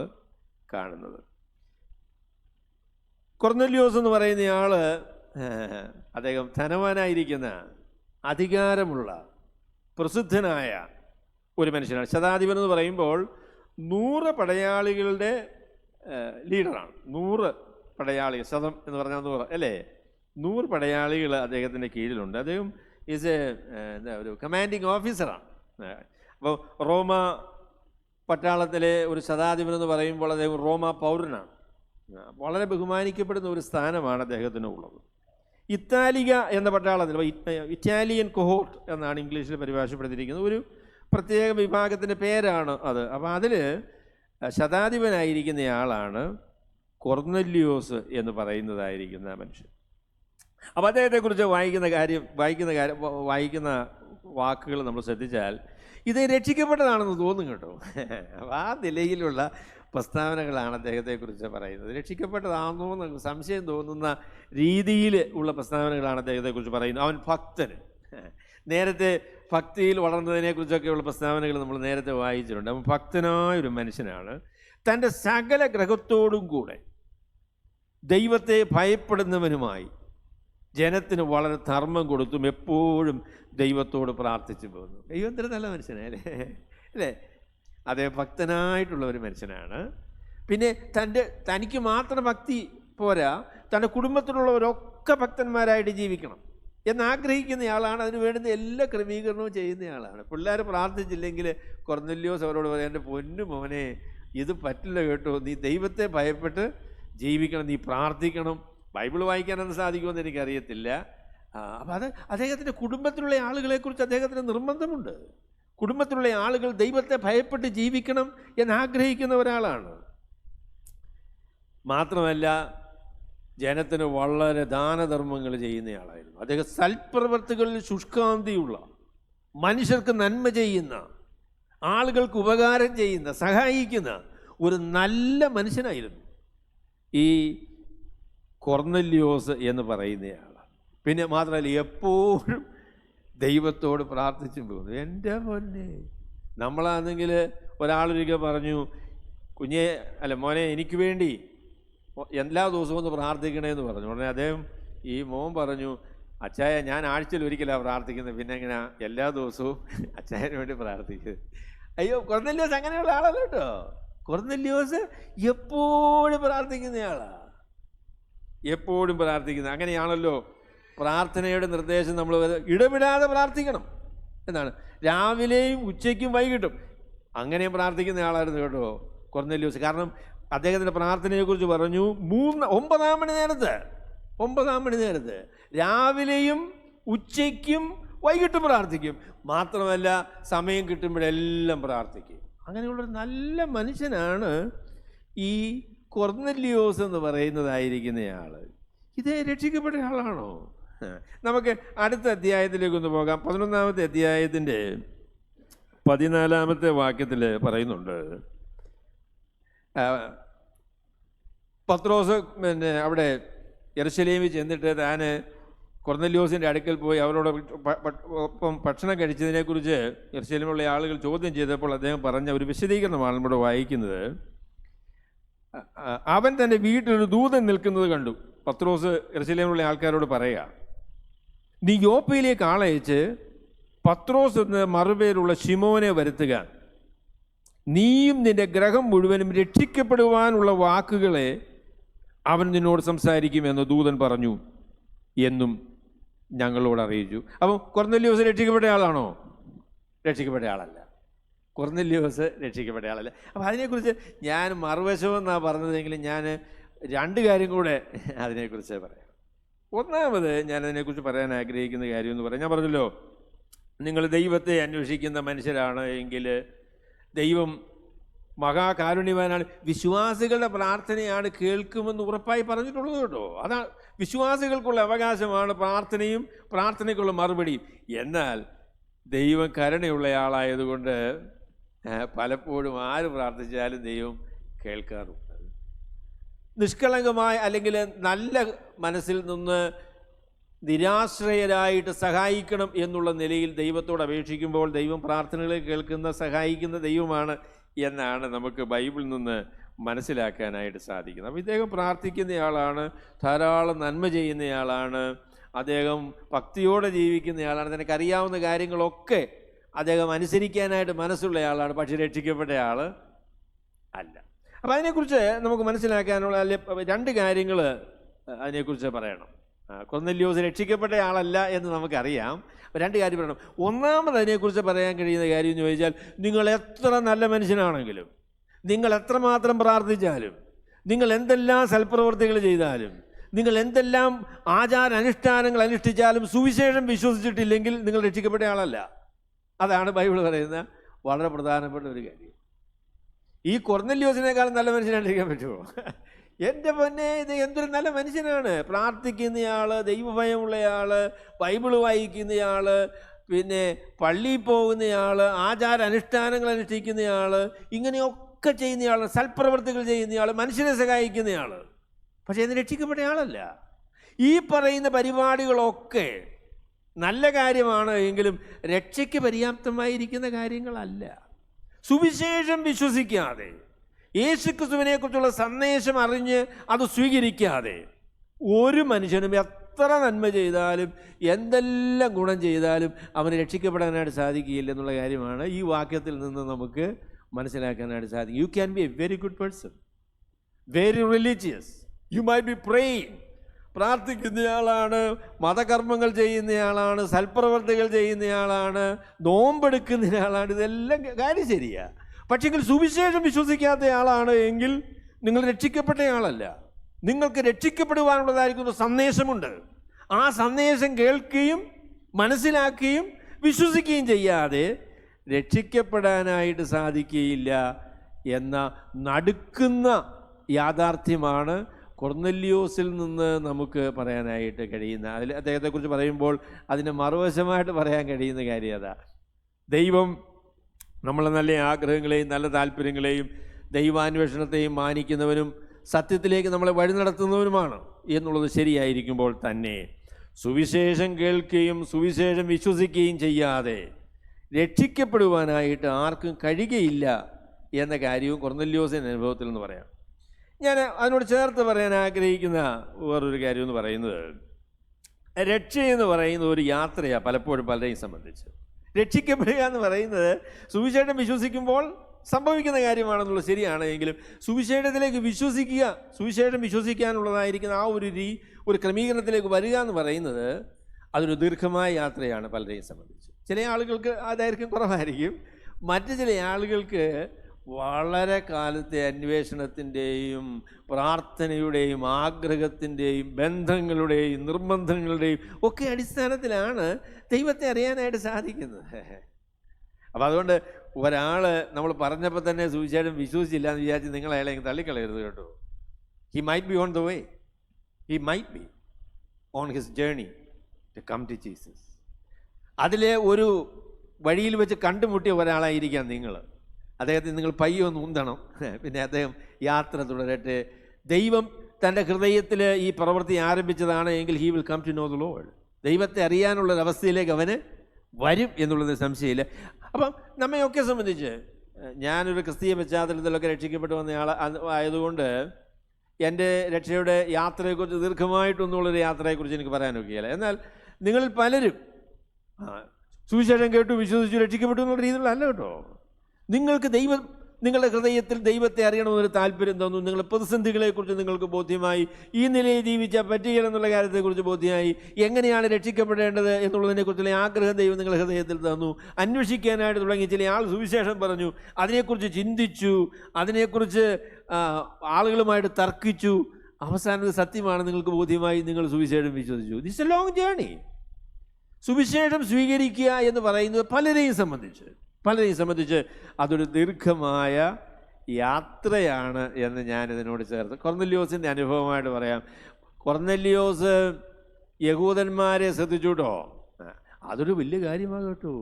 കാണുന്നത്. കൊർന്നല്യോസ് എന്ന് പറയുന്നയാൾ അദ്ദേഹം ധനവാനായിരിക്കുന്ന അധികാരമുള്ള പ്രസിദ്ധനായ ഒരു മനുഷ്യനാണ്. ശതാധിപൻ എന്ന് പറയുമ്പോൾ 100 പടയാളികളുടെ ലീഡറാണ്. 100 പടയാളികൾ, ശതം എന്ന് പറഞ്ഞാൽ 100 അല്ലേ? 100 പടയാളികൾ അദ്ദേഹത്തിൻ്റെ കീഴിലുണ്ട്. അദ്ദേഹം ഒരു കമാൻഡിങ് ഓഫീസറാണ്. അപ്പോൾ റോമ പട്ടാളത്തിലെ ഒരു ശതാധിപൻ എന്ന് പറയുമ്പോൾ അദ്ദേഹം റോമ പൗരനാണ്. വളരെ ബഹുമാനിക്കപ്പെടുന്ന ഒരു സ്ഥാനമാണ് അദ്ദേഹത്തിന് ഉള്ളത്. ഇത്താലിക എന്ന പട്ടാളത്തിൽ, ഇറ്റാലിയൻ കൊഹോർട്ട് എന്നാണ് ഇംഗ്ലീഷിൽ പരിഭാഷപ്പെടുത്തിയിരിക്കുന്നത്, ഒരു പ്രത്യേക വിഭാഗത്തിൻ്റെ പേരാണ് അത്. അപ്പോൾ അതിൽ ശതാധിപനായിരിക്കുന്നയാളാണ് കൊർന്നല്യോസ് എന്ന് പറയുന്നതായിരിക്കുന്ന മനുഷ്യൻ. അപ്പോൾ അദ്ദേഹത്തെക്കുറിച്ച് വായിക്കുന്ന വാക്കുകൾ നമ്മൾ ശ്രദ്ധിച്ചാൽ ഇത് രക്ഷിക്കപ്പെട്ടതാണെന്ന് തോന്നും കേട്ടോ. അപ്പോൾ ആ നിലയിലുള്ള പ്രസ്താവനകളാണ് അദ്ദേഹത്തെക്കുറിച്ച് പറയുന്നത്. രക്ഷിക്കപ്പെട്ടതാണെന്നോ എന്ന് സംശയം തോന്നുന്ന രീതിയിൽ ഉള്ള പ്രസ്താവനകളാണ് അദ്ദേഹത്തെക്കുറിച്ച് പറയുന്നത്. അവൻ ഭക്തന്, നേരത്തെ ഭക്തിയിൽ വളർന്നതിനെക്കുറിച്ചൊക്കെയുള്ള പ്രസ്താവനകൾ നമ്മൾ നേരത്തെ വായിച്ചിട്ടുണ്ട്. അവൻ ഭക്തനായൊരു മനുഷ്യനാണ്. തൻ്റെ സകല ഗ്രഹത്തോടും കൂടെ ദൈവത്തെ ഭയപ്പെടുന്നവനുമായി ജനത്തിന് വളരെ ധർമ്മം കൊടുത്തും എപ്പോഴും ദൈവത്തോട് പ്രാർത്ഥിച്ചു പോകുന്നു. ദൈവത്തിന് നല്ല മനുഷ്യനല്ലേ അല്ലേ? അതേ ഭക്തനായിട്ടുള്ള ഒരു മനുഷ്യനാണ്. പിന്നെ തനിക്ക് മാത്രം ഭക്തി പോരാ, തൻ്റെ കുടുംബത്തിലുള്ളവരൊക്കെ ഭക്തന്മാരായിട്ട് ജീവിക്കണം എന്നാഗ്രഹിക്കുന്നയാളാണ്. അതിന് വേണ്ടുന്ന എല്ലാ ക്രമീകരണവും ചെയ്യുന്നയാളാണ്. പിള്ളേർ പ്രാർത്ഥിച്ചില്ലെങ്കിൽ കൊർന്നല്യോസ് അവരോട് പറയാം, എൻ്റെ പൊന്നു മോനെ, ഇത് പറ്റില്ല കേട്ടോ, നീ ദൈവത്തെ ഭയപ്പെട്ട് ജീവിക്കണം, നീ പ്രാർത്ഥിക്കണം. ബൈബിൾ വായിക്കാനൊന്നും സാധിക്കുമെന്ന് എനിക്കറിയത്തില്ല. അപ്പം അദ്ദേഹത്തിൻ്റെ കുടുംബത്തിലുള്ള ആളുകളെക്കുറിച്ച് അദ്ദേഹത്തിന് നിർബന്ധമുണ്ട്. കുടുംബത്തിലുള്ള ആളുകൾ ദൈവത്തെ ഭയപ്പെട്ട് ജീവിക്കണം എന്നാഗ്രഹിക്കുന്ന ഒരാളാണ്. മാത്രമല്ല ജനത്തിന് വളരെ ദാനധർമ്മങ്ങൾ ചെയ്യുന്നയാളായിരുന്നു. അദ്ദേഹം സൽപ്രവർത്തികളിൽ ശുഷ്കാന്തിയുള്ള, മനുഷ്യർക്ക് നന്മ ചെയ്യുന്ന, ആളുകൾക്ക് ഉപകാരം ചെയ്യുന്ന, സഹായിക്കുന്ന ഒരു നല്ല മനുഷ്യനായിരുന്നു ഈ കൊർന്നല്യോസ് എന്ന് പറയുന്നയാൾ. പിന്നെ മാത്രമല്ല എപ്പോഴും ദൈവത്തോട് പ്രാർത്ഥിച്ചും പോകുന്നു. എൻ്റെ പൊന്നെ, നമ്മളാണെങ്കിൽ ഒരാളൊരിക്കൽ പറഞ്ഞു, മോനെ എനിക്ക് വേണ്ടി എല്ലാ ദിവസവും ഒന്ന് പ്രാർത്ഥിക്കണേന്ന് പറഞ്ഞു. ഉടനെ അദ്ദേഹം ഈ മോൻ പറഞ്ഞു, അച്ചായ ഞാൻ ആഴ്ചയിൽ ഒരിക്കലാണ് പ്രാർത്ഥിക്കുന്നത്, പിന്നെ എങ്ങനെ എല്ലാ ദിവസവും അച്ചായന് വേണ്ടി പ്രാർത്ഥിക്കുന്നത്? അയ്യോ, കൊർന്നല്യോസ് അങ്ങനെയുള്ള ആളല്ല കേട്ടോ. കൊർന്നല്യോസ് എപ്പോഴും പ്രാർത്ഥിക്കുന്നയാളാ, എപ്പോഴും പ്രാർത്ഥിക്കുന്നത്. അങ്ങനെയാണല്ലോ പ്രാർത്ഥനയുടെ നിർദ്ദേശം. നമ്മൾ ഇടപെടാതെ പ്രാർത്ഥിക്കണം എന്നാണ്. രാവിലെയും ഉച്ചയ്ക്കും വൈകിട്ടും അങ്ങനെ പ്രാർത്ഥിക്കുന്ന ആളായിരുന്നു കേട്ടോ കൊർന്നല്യോസ്. കാരണം അദ്ദേഹത്തിൻ്റെ പ്രാർത്ഥനയെക്കുറിച്ച് പറഞ്ഞു, 9-ാം മണി നേരത്ത് രാവിലെയും ഉച്ചയ്ക്കും വൈകിട്ടും പ്രാർത്ഥിക്കും. മാത്രമല്ല സമയം കിട്ടുമ്പോഴെല്ലാം പ്രാർത്ഥിക്കും. അങ്ങനെയുള്ളൊരു നല്ല മനുഷ്യനാണ് ഈ കൊർന്നല്യോസ് എന്ന് പറയുന്നതായിരിക്കുന്നയാൾ. ഇത് രക്ഷിക്കപ്പെട്ട ആളാണോ? നമുക്ക് അടുത്ത അധ്യായത്തിലേക്കൊന്ന് പോകാം. 11-ാമത്തെ അധ്യായത്തിൻ്റെ 14-ാമത്തെ വാക്യത്തിൽ പറയുന്നുണ്ട്, പത്രോസ് അവിടെ യെരുശലേമിൽ ചെന്നിട്ട് താൻ കൊർന്നല്യോസിൻ്റെ അടുക്കൽ പോയി അവരോട് ഒപ്പം ഭക്ഷണം കഴിച്ചതിനെക്കുറിച്ച് യെരുശലേമിലുള്ള ആളുകൾ ചോദ്യം ചെയ്തപ്പോൾ അദ്ദേഹം പറഞ്ഞ ഒരു വിശദീകരണമാണ് ഇവിടെ വായിക്കുന്നത്. അവൻ തൻ്റെ വീട്ടിലൊരു ദൂതൻ നിൽക്കുന്നത് കണ്ടു. പത്രോസ് യെരുശലേമിലുള്ള ആൾക്കാരോട് പറയുക, നീ യോപ്പയിലേക്ക് ആളയച്ച് പത്രോസ് എന്ന മറുപേരുള്ള ശിമോനെ വരുത്തുക, നീയും നിന്റെ ഗ്രഹം മുഴുവനും രക്ഷിക്കപ്പെടുവാനുള്ള വാക്കുകളെ അവൻ നിന്നോട് സംസാരിക്കുമെന്ന് ദൂതൻ പറഞ്ഞു എന്നും ഞങ്ങളോട് അറിയിച്ചു. അപ്പം കൊർന്നല്യോസ് രക്ഷിക്കപ്പെട്ട ആളാണോ? രക്ഷിക്കപ്പെട്ട ആളല്ല. കൊർന്നല്യോസ് രക്ഷിക്കപ്പെട്ട ആളല്ല. അപ്പം അതിനെക്കുറിച്ച് ഞാൻ മറുവശമെന്നാണ് പറഞ്ഞതെങ്കിലും ഞാൻ 2 കാര്യം കൂടെ അതിനെക്കുറിച്ച് പറയാം. ഒന്നാമത് ഞാൻ അതിനെക്കുറിച്ച് പറയാൻ ആഗ്രഹിക്കുന്ന കാര്യം എന്ന് പറയാം, ഞാൻ പറഞ്ഞല്ലോ, നിങ്ങൾ ദൈവത്തെ അന്വേഷിക്കുന്ന മനുഷ്യരാണ് എങ്കിൽ ദൈവം മഹാകാരുണ്യവാനാണ്. വിശ്വാസികളുടെ പ്രാർത്ഥനയാണ് കേൾക്കുമെന്ന് ഉറപ്പായി പറഞ്ഞിട്ടുള്ളത് കേട്ടോ. അതാ വിശ്വാസികൾക്കുള്ള അവകാശമാണ് പ്രാർത്ഥനയും പ്രാർത്ഥനയ്ക്കുള്ള മറുപടിയും. എന്നാൽ ദൈവം കരുണയുള്ളയാളായതുകൊണ്ട് പലപ്പോഴും ആര് പ്രാർത്ഥിച്ചാലും ദൈവം കേൾക്കാറുണ്ട്. നിഷ്കളങ്കമായ അല്ലെങ്കിൽ നല്ല മനസ്സിൽ നിന്ന് നിരാശ്രയരായിട്ട് സഹായിക്കണം എന്നുള്ള നിലയിൽ ദൈവത്തോട് അപേക്ഷിക്കുമ്പോൾ ദൈവം പ്രാർത്ഥനകളെ കേൾക്കുന്ന സഹായിക്കുന്ന ദൈവമാണ് എന്നാണ് നമുക്ക് ബൈബിളിൽ നിന്ന് മനസ്സിലാക്കാനായിട്ട് സാധിക്കുന്നത്. അപ്പോൾ ഇദ്ദേഹം പ്രാർത്ഥിക്കുന്നയാളാണ്, ധാരാളം നന്മ ചെയ്യുന്നയാളാണ്, അദ്ദേഹം ഭക്തിയോടെ ജീവിക്കുന്നയാളാണ്, തനിക്കറിയാവുന്ന കാര്യങ്ങളൊക്കെ അദ്ദേഹം അനുസരിക്കാനായിട്ട് മനസ്സുള്ളയാളാണ്. പക്ഷേ രക്ഷിക്കപ്പെട്ട ആൾ അല്ല. അപ്പോൾ അതിനെക്കുറിച്ച് നമുക്ക് മനസ്സിലാക്കാനുള്ള 2 കാര്യങ്ങൾ അതിനെക്കുറിച്ച് പറയണം. കൊർന്നല്യോസ് രക്ഷിക്കപ്പെട്ട ആളല്ല എന്ന് നമുക്കറിയാം. 2 കാര്യം പറയണം. ഒന്നാമത് അതിനെക്കുറിച്ച് പറയാൻ കഴിയുന്ന കാര്യം എന്ന് ചോദിച്ചാൽ, നിങ്ങൾ എത്ര നല്ല മനുഷ്യനാണെങ്കിലും, നിങ്ങൾ എത്രമാത്രം പ്രാർത്ഥിച്ചാലും, നിങ്ങൾ എന്തെല്ലാം സൽപ്രവൃത്തികൾ ചെയ്താലും, നിങ്ങൾ എന്തെല്ലാം ആചാരാനുഷ്ഠാനങ്ങൾ അനുഷ്ഠിച്ചാലും സുവിശേഷം വിശ്വസിച്ചിട്ടില്ലെങ്കിൽ നിങ്ങൾ രക്ഷിക്കപ്പെട്ട ആളല്ല. അതാണ് ബൈബിൾ പറയുന്ന വളരെ പ്രധാനപ്പെട്ട ഒരു കാര്യം. ഈ കൊർന്നല്യോസിനേക്കാളും നല്ല മനുഷ്യനായിരിക്കാൻ പറ്റുമോ? എൻ്റെ പൊന്നെ, ഇത് എന്തൊരു നല്ല മനുഷ്യനാണ്. പ്രാർത്ഥിക്കുന്നയാൾ, ദൈവഭയമുള്ളയാൾ, ബൈബിള് വായിക്കുന്നയാൾ, പിന്നെ പള്ളിയിൽ പോകുന്നയാൾ, ആചാരാനുഷ്ഠാനങ്ങൾ അനുഷ്ഠിക്കുന്നയാൾ, ഇങ്ങനെയൊക്കെ ചെയ്യുന്നയാൾ, സൽപ്രവൃത്തികൾ ചെയ്യുന്നയാൾ, മനുഷ്യനെ സഹായിക്കുന്നയാൾ. പക്ഷേ ഇത് രക്ഷിക്കപ്പെട്ട ആളല്ല. ഈ പറയുന്ന പരിപാടികളൊക്കെ നല്ല കാര്യമാണ് എങ്കിലും രക്ഷയ്ക്ക് പര്യാപ്തമായിരിക്കുന്ന കാര്യങ്ങളല്ല. സുവിശേഷം വിശ്വസിക്കാതെ, യേശുക്രിസ്തുവിനെക്കുറിച്ചുള്ള സന്ദേശം അറിഞ്ഞ് അത് സ്വീകരിക്കാതെ ഒരു മനുഷ്യനും എത്ര നന്മ ചെയ്താലും എന്തെല്ലാം ഗുണം ചെയ്താലും അവന് രക്ഷിക്കപ്പെടാനായിട്ട് സാധിക്കുകയില്ല എന്നുള്ള കാര്യമാണ് ഈ വാക്യത്തിൽ നിന്ന് നമുക്ക് മനസ്സിലാക്കാനായിട്ട് സാധിക്കും. You can be a very good person, very religious, you might be praying, പ്രാർത്ഥിക്കുന്നയാളാണ്, മതകർമ്മങ്ങൾ ചെയ്യുന്നയാളാണ്, സൽപ്രവർത്തികൾ ചെയ്യുന്നയാളാണ്, നോമ്പെടുക്കുന്നയാളാണ്, ഇതെല്ലാം കാര്യം ശരിയാ. പക്ഷെങ്കിൽ സുവിശേഷം വിശ്വസിക്കാത്ത ആളാണ് എങ്കിൽ നിങ്ങൾ രക്ഷിക്കപ്പെട്ടയാളല്ല. നിങ്ങൾക്ക് രക്ഷിക്കപ്പെടുവാനുള്ളതായിരിക്കുന്ന സന്ദേശമുണ്ട്. ആ സന്ദേശം കേൾക്കുകയും മനസ്സിലാക്കുകയും വിശ്വസിക്കുകയും ചെയ്യാതെ രക്ഷിക്കപ്പെടാനായിട്ട് സാധിക്കുകയില്ല എന്ന നടുക്കുന്ന യാഥാർത്ഥ്യമാണ് കൊർന്നല്യോസിൽ നിന്ന് നമുക്ക് പറയാനായിട്ട് കഴിയുന്ന. അതിൽ അദ്ദേഹത്തെക്കുറിച്ച് പറയുമ്പോൾ അതിന് മറുവശമായിട്ട് പറയാൻ കഴിയുന്ന കാര്യം അതാ. ദൈവം നമ്മളെ നല്ല ആഗ്രഹങ്ങളെയും നല്ല താല്പര്യങ്ങളെയും ദൈവാന്വേഷണത്തെയും മാനിക്കുന്നവനും സത്യത്തിലേക്ക് നമ്മളെ വഴി നടത്തുന്നവനുമാണ് എന്നുള്ളത് ശരിയായിരിക്കുമ്പോൾ തന്നെ സുവിശേഷം കേൾക്കുകയും സുവിശേഷം വിശ്വസിക്കുകയും ചെയ്യാതെ രക്ഷിക്കപ്പെടുവാനായിട്ട് ആർക്കും കഴിയുകയില്ല എന്ന കാര്യവും കൊർന്നല്യോസിൻ്റെ അനുഭവത്തിൽ നിന്ന് പറയാം. ഞാൻ അതിനോട് ചേർത്ത് പറയാൻ ആഗ്രഹിക്കുന്ന വേറൊരു കാര്യം എന്ന് പറയുന്നത്, രക്ഷയെന്ന് പറയുന്ന ഒരു യാത്രയാണ് പലപ്പോഴും പലരെയും സംബന്ധിച്ച്. രക്ഷിക്കപ്പെടുക എന്ന് പറയുന്നത് സുവിശേഷം വിശ്വസിക്കുമ്പോൾ സംഭവിക്കുന്ന കാര്യമാണെന്നുള്ളത് ശരിയാണ്. എങ്കിലും സുവിശേഷത്തിലേക്ക് വിശ്വസിക്കുക, സുവിശേഷം വിശ്വസിക്കാനുള്ളതായിരിക്കുന്ന ആ ഒരു ക്രമീകരണത്തിലേക്ക് വരിക എന്ന് പറയുന്നത് അതൊരു ദീർഘമായ യാത്രയാണ് പലരെയും സംബന്ധിച്ച്. ചില ആളുകൾക്ക് അതായിരിക്കും കുറവായിരിക്കും. മറ്റു ചില ആളുകൾക്ക് വളരെ കാലത്തെ അന്വേഷണത്തിൻ്റെയും പ്രാർത്ഥനയുടെയും ആഗ്രഹത്തിൻ്റെയും ബന്ധങ്ങളുടെയും നിർബന്ധങ്ങളുടെയും ഒക്കെ അടിസ്ഥാനത്തിലാണ് ദൈവത്തെ അറിയാനായിട്ട് സാധിക്കുന്നത്. അപ്പം അതുകൊണ്ട് ഒരാൾ നമ്മൾ പറഞ്ഞപ്പോൾ തന്നെ സുവിശേഷം വിശ്വസിച്ചില്ല എന്ന് വിചാരിച്ച് നിങ്ങൾ അയാളെ തള്ളിക്കളയരുത് കേട്ടോ. He might be on the way, he might be on his journey to come to Jesus. അതിലെ ഒരു വഴിയിൽ വെച്ച് കണ്ടുമുട്ടിയ ഒരാളായിരിക്കാം നിങ്ങൾ. അദ്ദേഹത്തെ നിങ്ങൾ പയ്യൊന്ന് ഉന്തണം, പിന്നെ അദ്ദേഹം യാത്ര തുടരട്ടെ. ദൈവം തൻ്റെ ഹൃദയത്തിൽ ഈ പ്രവൃത്തി ആരംഭിച്ചതാണ് എങ്കിൽ he will come to know the Lord. ദൈവത്തെ അറിയാനുള്ളൊരവസ്ഥയിലേക്ക് അവന് വരും എന്നുള്ളത് സംശയമില്ല. അപ്പം നമ്മയൊക്കെ സംബന്ധിച്ച്, ഞാനൊരു ക്രിസ്തീയ പശ്ചാത്തലത്തിലൊക്കെ രക്ഷിക്കപ്പെട്ടു വന്നയാൾ ആയതുകൊണ്ട് എൻ്റെ രക്ഷയുടെ യാത്രയെക്കുറിച്ച് ദീർഘമായിട്ടൊന്നുമുള്ളൊരു യാത്രയെക്കുറിച്ച് എനിക്ക് പറയാനൊക്കെയില്ല. എന്നാൽ നിങ്ങളിൽ പലരും സുവിശേഷം കേട്ടു വിശ്വസിച്ചു രക്ഷിക്കപ്പെട്ടു എന്നുള്ള രീതിയിലല്ല കേട്ടോ. നിങ്ങൾക്ക് നിങ്ങളുടെ ഹൃദയത്തിൽ ദൈവത്തെ അറിയണമെന്നൊരു താല്പര്യം തോന്നുന്നു. നിങ്ങളുടെ പ്രതിസന്ധികളെക്കുറിച്ച് നിങ്ങൾക്ക് ബോധ്യമായി, ഈ നിലയിൽ ജീവിച്ചാൽ പറ്റുകയില്ല എന്നുള്ള കാര്യത്തെക്കുറിച്ച് ബോധ്യമായി, എങ്ങനെയാണ് രക്ഷിക്കപ്പെടേണ്ടത് എന്നുള്ളതിനെക്കുറിച്ചുള്ള ആഗ്രഹം ദൈവം നിങ്ങളുടെ ഹൃദയത്തിൽ തന്നു. അന്വേഷിക്കാനായിട്ട് തുടങ്ങി. ചില ആൾ സുവിശേഷം പറഞ്ഞു, അതിനെക്കുറിച്ച് ചിന്തിച്ചു, അതിനെക്കുറിച്ച് ആളുകളുമായിട്ട് തർക്കിച്ചു, അവസാനം സത്യമാണ് നിങ്ങൾക്ക് ബോധ്യമായി, നിങ്ങൾ സുവിശേഷം വിശ്വസിച്ചു. This A long journey. സുവിശേഷം സ്വീകരിക്കുക എന്ന് പറയുന്നത് പലരെയും സംബന്ധിച്ച് അതൊരു ദീർഘമായ യാത്രയാണ് എന്ന് ഞാനിതിനോട് ചേർത്ത് കൊർന്നല്യോസിൻ്റെ അനുഭവമായിട്ട് പറയാം. കൊർന്നല്യോസ് യഹൂദന്മാരെ ശ്രദ്ധിച്ചു കേട്ടോ. അതൊരു വലിയ കാര്യമാണ് കേട്ടോ.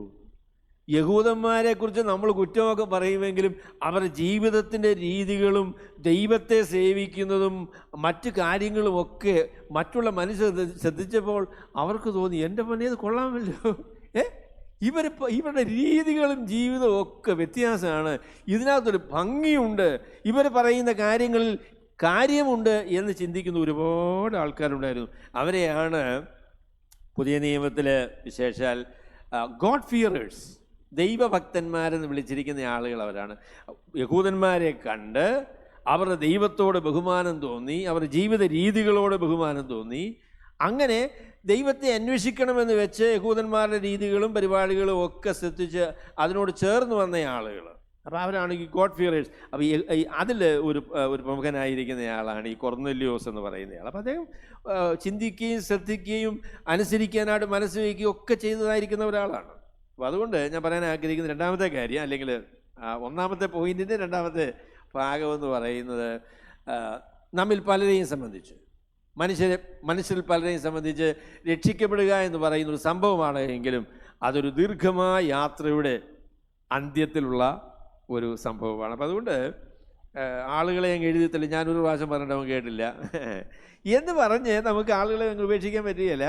യഹൂദന്മാരെക്കുറിച്ച് നമ്മൾ കുറ്റമൊക്കെ പറയുമെങ്കിലും അവരുടെ ജീവിതത്തിൻ്റെ രീതികളും ദൈവത്തെ സേവിക്കുന്നതും മറ്റു കാര്യങ്ങളുമൊക്കെ മറ്റുള്ള മനുഷ്യർ ശ്രദ്ധിച്ചപ്പോൾ അവർക്ക് തോന്നി, എൻ്റെ പണി അത് കൊള്ളാമല്ലോ, ഇവരുടെ രീതികളും ജീവിതവും ഒക്കെ വ്യത്യാസമാണ്, ഇതിനകത്തൊരു ഭംഗിയുണ്ട്, ഇവർ പറയുന്ന കാര്യങ്ങളിൽ കാര്യമുണ്ട് എന്ന് ചിന്തിക്കുന്ന ഒരുപാട് ആൾക്കാരുണ്ടായിരുന്നു. അവരെയാണ് പുതിയ നിയമത്തിൽ വിശേഷാൽ ഗോഡ് ഫിയറേഴ്സ്, ദൈവഭക്തന്മാരെന്ന് വിളിച്ചിരിക്കുന്ന ആളുകൾ അവരാണ്. യഹൂദന്മാരെ കണ്ട് അവരുടെ ദൈവത്തോട് ബഹുമാനം തോന്നി, അവരുടെ ജീവിത രീതികളോട് ബഹുമാനം തോന്നി. അങ്ങനെ ദൈവത്തെ അന്വേഷിക്കണമെന്ന് വെച്ച് യഹൂദന്മാരുടെ രീതികളും പരിപാടികളും ഒക്കെ ശ്രദ്ധിച്ച് അതിനോട് ചേർന്ന് വന്ന ആളുകൾ. അപ്പോൾ അവരാണ് ഈ ഗോഡ് ഫിയറേഴ്സ്. അപ്പോൾ അതിൽ ഒരു പ്രമുഖനായിരിക്കുന്ന ആളാണ് ഈ കൊർന്നല്യോസ് എന്ന് പറയുന്നയാൾ. അപ്പോൾ അദ്ദേഹം ചിന്തിക്കുകയും ശ്രദ്ധിക്കുകയും അനുസരിക്കാനായിട്ട് മനസ്സ് വയ്ക്കുകയും ഒക്കെ ചെയ്തതായിരിക്കുന്ന ഒരാളാണ്. അപ്പോൾ അതുകൊണ്ട് ഞാൻ പറയാൻ ആഗ്രഹിക്കുന്ന രണ്ടാമത്തെ കാര്യം, അല്ലെങ്കിൽ ഒന്നാമത്തെ പോയിൻറ്റിൻ്റെ രണ്ടാമത്തെ ഭാഗമെന്ന് പറയുന്നത്, നമ്മിൽ പലരെയും സംബന്ധിച്ച്, മനുഷ്യരിൽ പലരെയും സംബന്ധിച്ച് രക്ഷിക്കപ്പെടുക എന്ന് പറയുന്നൊരു സംഭവമാണ് എങ്കിലും അതൊരു ദീർഘമായ യാത്രയുടെ അന്ത്യത്തിലുള്ള ഒരു സംഭവമാണ്. അപ്പം അതുകൊണ്ട് ആളുകളെ അങ്ങ് എഴുതിയത്തില്ല, ഞാനൊരു പ്രാവശ്യം പറഞ്ഞിട്ട് കേട്ടില്ല എന്ന് പറഞ്ഞ് നമുക്ക് ആളുകളെ അങ്ങ് ഉപേക്ഷിക്കാൻ പറ്റുകയില്ല.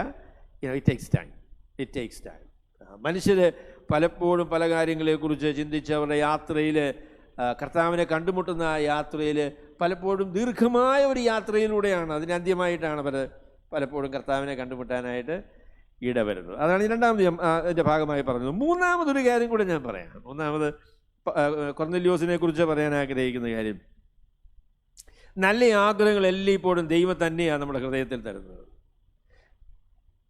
It takes time. മനുഷ്യർ പലപ്പോഴും പല കാര്യങ്ങളെക്കുറിച്ച് ചിന്തിച്ച് അവരുടെ യാത്രയിൽ, കർത്താവിനെ കണ്ടുമുട്ടുന്ന ആ യാത്രയിൽ പലപ്പോഴും ദീർഘമായ ഒരു യാത്രയിലൂടെയാണ്, അതിനന്ത്യമായിട്ടാണ് അവർ പലപ്പോഴും കർത്താവിനെ കണ്ടുമുട്ടാനായിട്ട് ഇടവരുന്നത്. അതാണ് ഈ രണ്ടാമത് ഭാഗമായി പറഞ്ഞത്. മൂന്നാമതൊരു കാര്യം കൂടെ ഞാൻ പറയാം. മൂന്നാമത് കൊർന്നല്യോസിനെ കുറിച്ച് പറയാൻ ആഗ്രഹിക്കുന്ന കാര്യം, നല്ല ആഗ്രഹങ്ങൾ എല്ലായ്പ്പോഴും ദൈവം തന്നെയാണ് നമ്മുടെ ഹൃദയത്തിൽ തരുന്നത്.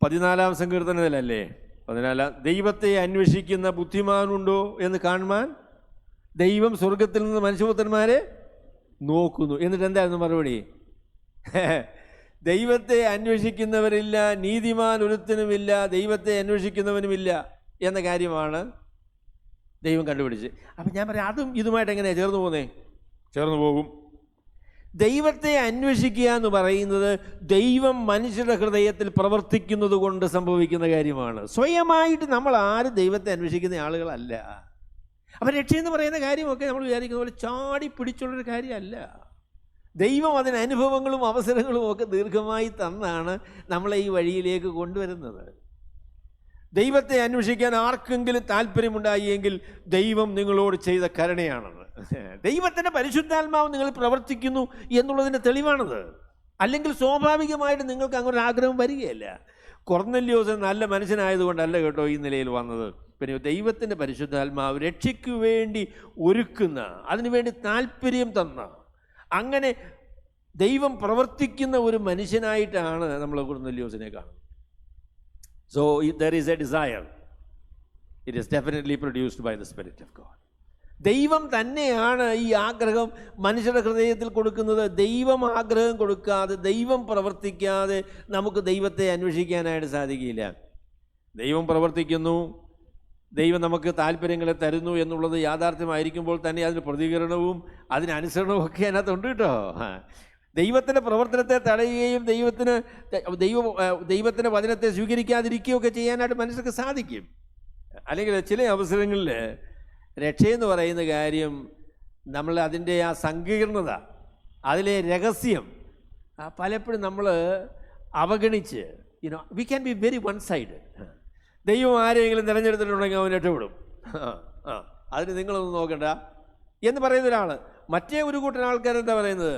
14 സങ്കീർത്തനത്തിലല്ലേ 14, ദൈവത്തെ അന്വേഷിക്കുന്ന ബുദ്ധിമാനുണ്ടോ എന്ന് കാണുവാൻ ദൈവം സ്വർഗത്തിൽ നിന്ന് മനുഷ്യപുത്രന്മാരെ നോക്കുന്നു. എന്നിട്ട് എന്തായിരുന്നു മറുപടി? ദൈവത്തെ അന്വേഷിക്കുന്നവരില്ല, നീതിമാൻ ഒരുത്തനുമില്ല, ദൈവത്തെ അന്വേഷിക്കുന്നവനുമില്ല എന്ന കാര്യമാണ് ദൈവം കണ്ടുപിടിച്ച്. അപ്പം ഞാൻ പറയാം, അതും ഇതുമായിട്ട് എങ്ങനെയാണ് ചേർന്ന് പോകും. ദൈവത്തെ അന്വേഷിക്കുക എന്ന് പറയുന്നത് ദൈവം മനുഷ്യരുടെ ഹൃദയത്തിൽ പ്രവർത്തിക്കുന്നത് കൊണ്ട് സംഭവിക്കുന്ന കാര്യമാണ്. സ്വയമായിട്ട് നമ്മൾ ആരും ദൈവത്തെ അന്വേഷിക്കുന്ന ആളുകളല്ല. അപ്പം രക്ഷയെന്ന് പറയുന്ന കാര്യമൊക്കെ നമ്മൾ വിചാരിക്കുന്ന പോലെ ചാടി പിടിച്ചുള്ളൊരു കാര്യമല്ല. ദൈവം അതിന് അനുഭവങ്ങളും അവസരങ്ങളും ഒക്കെ ദീർഘമായി തന്നാണ് നമ്മളെ ഈ വഴിയിലേക്ക് കൊണ്ടുവരുന്നത്. ദൈവത്തെ അന്വേഷിക്കാൻ ആർക്കെങ്കിലും താല്പര്യമുണ്ടായെങ്കിൽ ദൈവം നിങ്ങളോട് ചെയ്ത കരുണയാണത്. ദൈവത്തിൻ്റെ പരിശുദ്ധാത്മാവ് നിങ്ങൾ പ്രവർത്തിക്കുന്നു എന്നുള്ളതിൻ്റെ തെളിവാണത്. അല്ലെങ്കിൽ സ്വാഭാവികമായിട്ട് നിങ്ങൾക്ക് അങ്ങനെ ഒരു ആഗ്രഹം വരികയില്ല. കൊർന്നല്യോസ് നല്ല മനുഷ്യനായതുകൊണ്ടല്ല കേട്ടോ ഈ നിലയിൽ വന്നത്. പിന്നെ ദൈവത്തിൻ്റെ പരിശുദ്ധാത്മാവ് രക്ഷയ്ക്ക് വേണ്ടി ഒരുക്കുന്ന, അതിനുവേണ്ടി താല്പര്യം തന്ന, അങ്ങനെ ദൈവം പ്രവർത്തിക്കുന്ന ഒരു മനുഷ്യനായിട്ടാണ് നമ്മൾ കൊർന്നല്യോസിനെ കാണുന്നത്. So there is a desire, it is definitely produced by the Spirit of God. ദൈവം തന്നെയാണ് ഈ ആഗ്രഹം മനുഷ്യരുടെ ഹൃദയത്തിൽ കൊടുക്കുന്നത്. ദൈവം ആഗ്രഹം കൊടുക്കാതെ, ദൈവം പ്രവർത്തിക്കാതെ നമുക്ക് ദൈവത്തെ അന്വേഷിക്കാനായിട്ട് സാധിക്കില്ല. ദൈവം പ്രവർത്തിക്കുന്നു, ദൈവം നമുക്ക് താല്പര്യങ്ങളെ തരുന്നു എന്നുള്ളത് യാഥാർത്ഥ്യമായിരിക്കുമ്പോൾ തന്നെ അതിന് പ്രതികരണവും അതിനനുസരണവും ഒക്കെ അതിനകത്തുണ്ട് കേട്ടോ. ദൈവത്തിൻ്റെ പ്രവർത്തനത്തെ തടയുകയും ദൈവത്തിൻ്റെ വചനത്തെ സ്വീകരിക്കാതിരിക്കുകയൊക്കെ ചെയ്യാനായിട്ട് മനുഷ്യർക്ക് സാധിക്കും. അല്ലെങ്കിൽ ചില അവസരങ്ങളിൽ രക്ഷയെന്ന് പറയുന്ന കാര്യം നമ്മൾ അതിൻ്റെ ആ സങ്കീർണത, അതിലെ രഹസ്യം പലപ്പോഴും നമ്മൾ അവഗണിച്ച് we can be very one side. ദൈവം ആരെങ്കിലും തിരഞ്ഞെടുത്തിട്ടുണ്ടെങ്കിൽ അവൻ രക്ഷപ്പെടും, അതിന് നിങ്ങളൊന്നും നോക്കണ്ട എന്ന് പറയുന്ന ഒരാൾ. മറ്റേ ഒരു കൂട്ടം ആൾക്കാരെന്താ പറയുന്നത്?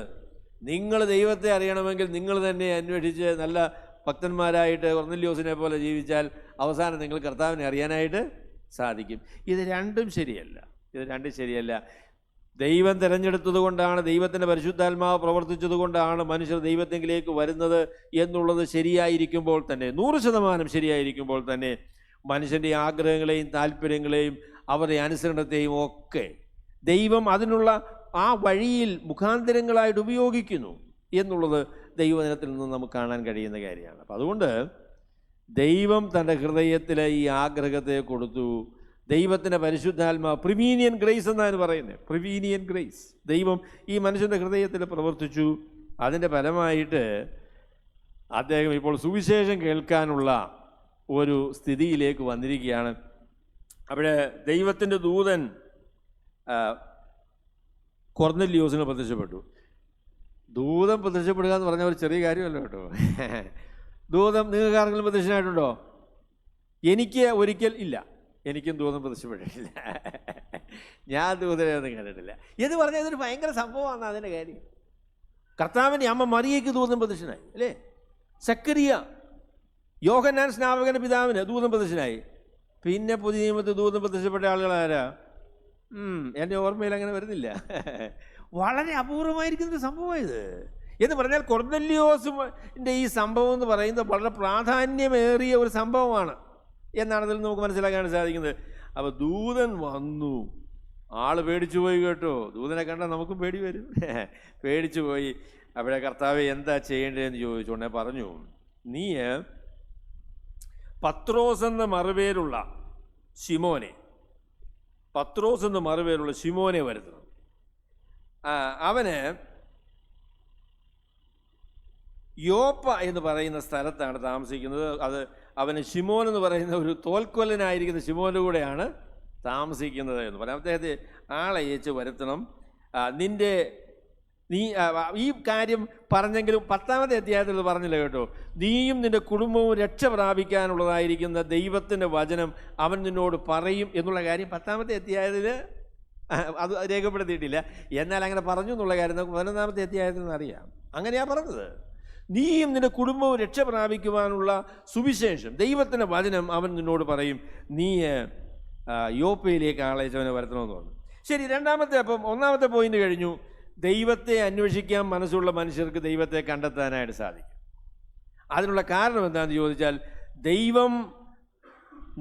നിങ്ങൾ ദൈവത്തെ അറിയണമെങ്കിൽ നിങ്ങൾ തന്നെ അന്വേഷിച്ച് നല്ല ഭക്തന്മാരായിട്ട് കൊർന്നല്യോസിനെ പോലെ ജീവിച്ചാൽ അവസാനം നിങ്ങൾ കർത്താവിനെ അറിയാനായിട്ട് സാധിക്കും. ഇത് രണ്ടും ശരിയല്ല. ദൈവം തിരഞ്ഞെടുത്തത് കൊണ്ടാണ്, ദൈവത്തിൻ്റെ പരിശുദ്ധാത്മാവ് പ്രവർത്തിച്ചത് കൊണ്ടാണ് മനുഷ്യർ ദൈവത്തെങ്കിലേക്ക് വരുന്നത് എന്നുള്ളത് ശരിയായിരിക്കുമ്പോൾ തന്നെ, 100% ശരിയായിരിക്കുമ്പോൾ തന്നെ, മനുഷ്യൻ്റെ ആഗ്രഹങ്ങളെയും താല്പര്യങ്ങളെയും അവരുടെ അനുസരണത്തെയും ഒക്കെ ദൈവം അതിനുള്ള ആ വഴിയിൽ മുഖാന്തരങ്ങളായിട്ട് ഉപയോഗിക്കുന്നു എന്നുള്ളത് ദൈവവചനത്തിൽ നിന്ന് നമുക്ക് കാണാൻ കഴിയുന്ന കാര്യമാണ്. അപ്പം അതുകൊണ്ട് ദൈവം തൻ്റെ ഹൃദയത്തിലെ ഈ ആഗ്രഹത്തെ കൊടുത്തു. ദൈവത്തിൻ്റെ പരിശുദ്ധാത്മാവ്, പ്രിവീനിയൻ ഗ്രേസ് എന്നാണ് പറയുന്നത്, പ്രിവീനിയൻ ഗ്രേസ് ദൈവം ഈ മനുഷ്യൻ്റെ ഹൃദയത്തിൽ പ്രവർത്തിച്ചു. അതിൻ്റെ ഫലമായിട്ട് അദ്ദേഹം ഇപ്പോൾ സുവിശേഷം കേൾക്കാനുള്ള ഒരു സ്ഥിതിയിലേക്ക് വന്നിരിക്കുകയാണ്. അവിടെ ദൈവത്തിൻ്റെ ദൂതൻ കൊർന്നല്യോസിന് പ്രത്യക്ഷപ്പെട്ടു. ദൂതൻ പ്രത്യക്ഷപ്പെടുക എന്ന് പറഞ്ഞാൽ ഒരു ചെറിയ കാര്യമല്ല കേട്ടോ. ദൂതം നിങ്ങൾക്ക് ആരെങ്കിലും പ്രത്യക്ഷനായിട്ടുണ്ടോ? എനിക്ക് ഒരിക്കൽ ഇല്ല, എനിക്കും ദൂതം പ്രത്യക്ഷപ്പെട്ടിട്ടില്ല. ഞാൻ ദൂതനെ ഒന്നും കണ്ടിട്ടില്ല എന്ന് പറഞ്ഞാൽ ഇതൊരു ഭയങ്കര സംഭവമാണ്. അതിൻ്റെ കാര്യം, കർത്താവിൻ്റെ അമ്മ മറിയയ്ക്ക് ദൂതൻ പ്രത്യക്ഷനായി അല്ലേ? സക്കറിയ, യോഹന്നാൻ സ്നാപകൻ്റെ പിതാവിന് ദൂതൻ പ്രത്യക്ഷനായി. പിന്നെ പുതിയ നിയമത്തിൽ ദൂതൻ പ്രത്യക്ഷപ്പെട്ട ആളുകളാരാ? എൻ്റെ ഓർമ്മയിൽ അങ്ങനെ വരുന്നില്ല. വളരെ അപൂർവമായിരിക്കുന്നൊരു സംഭവമായത് എന്ന് പറഞ്ഞാൽ കൊർന്നല്യോസിൻ്റെ ഈ സംഭവം എന്ന് പറയുന്നത് വളരെ പ്രാധാന്യമേറിയ ഒരു സംഭവമാണ് എന്നാണ് അതിൽ നമുക്ക് മനസ്സിലാക്കാൻ സാധിക്കുന്നത്. അപ്പോൾ ദൂതൻ വന്നു, ആൾ പേടിച്ചു പോയി കേട്ടോ. ദൂതനെ കണ്ടാൽ നമുക്കും പേടി വരും. പേടിച്ചു പോയി. അവിടെ കർത്താവെ എന്താ ചെയ്യേണ്ടതെന്ന് ചോദിച്ചുകൊണ്ടേ പറഞ്ഞു, നീ പത്രോസ് എന്ന മറുപേരുള്ള ശിമോനെ വരുത്തണം. അവന് യോപ്പ എന്ന് പറയുന്ന സ്ഥലത്താണ് താമസിക്കുന്നത്. അവന് ശിമോൻ എന്ന് പറയുന്ന ഒരു തോൽക്കൊല്ലനായിരിക്കുന്ന ശിമോൻ്റെ കൂടെയാണ് താമസിക്കുന്നത് എന്ന് പറയാം. അദ്ദേഹത്തെ ആളയച്ച് വരുത്തണം. നീ ഈ കാര്യം പറഞ്ഞെങ്കിലും 10-ാമത്തെ അധ്യായത്തിൽ പറഞ്ഞില്ല കേട്ടോ. നീയും നിൻ്റെ കുടുംബവും രക്ഷ പ്രാപിക്കാനുള്ളതായിരിക്കുന്ന ദൈവത്തിൻ്റെ വചനം അവൻ നിന്നോട് പറയും എന്നുള്ള കാര്യം 10-ാമത്തെ അധ്യായത്തിൽ അത് രേഖപ്പെടുത്തിയിട്ടില്ല. എന്നാൽ അങ്ങനെ പറഞ്ഞു എന്നുള്ള കാര്യം നമുക്ക് 11-ാമത്തെ അധ്യായത്തിൽ നിന്ന് അറിയാം. അങ്ങനെയാണ് പറഞ്ഞത്. നീയും നിൻ്റെ കുടുംബവും രക്ഷ പ്രാപിക്കുവാനുള്ള സുവിശേഷം, ദൈവത്തിൻ്റെ വചനം അവൻ നിന്നോട് പറയും. നീ യോപ്പയിലേക്ക് ആളയച്ചവനെ വരുത്തണമെന്ന് പറഞ്ഞു. ശരി, അപ്പം 1-ാമത്തെ പോയിന്റ് കഴിഞ്ഞു. ദൈവത്തെ അന്വേഷിക്കാൻ മനസ്സുള്ള മനുഷ്യർക്ക് ദൈവത്തെ കണ്ടെത്താനായിട്ട് സാധിക്കും. അതിനുള്ള കാരണം എന്താണെന്ന് ചോദിച്ചാൽ, ദൈവം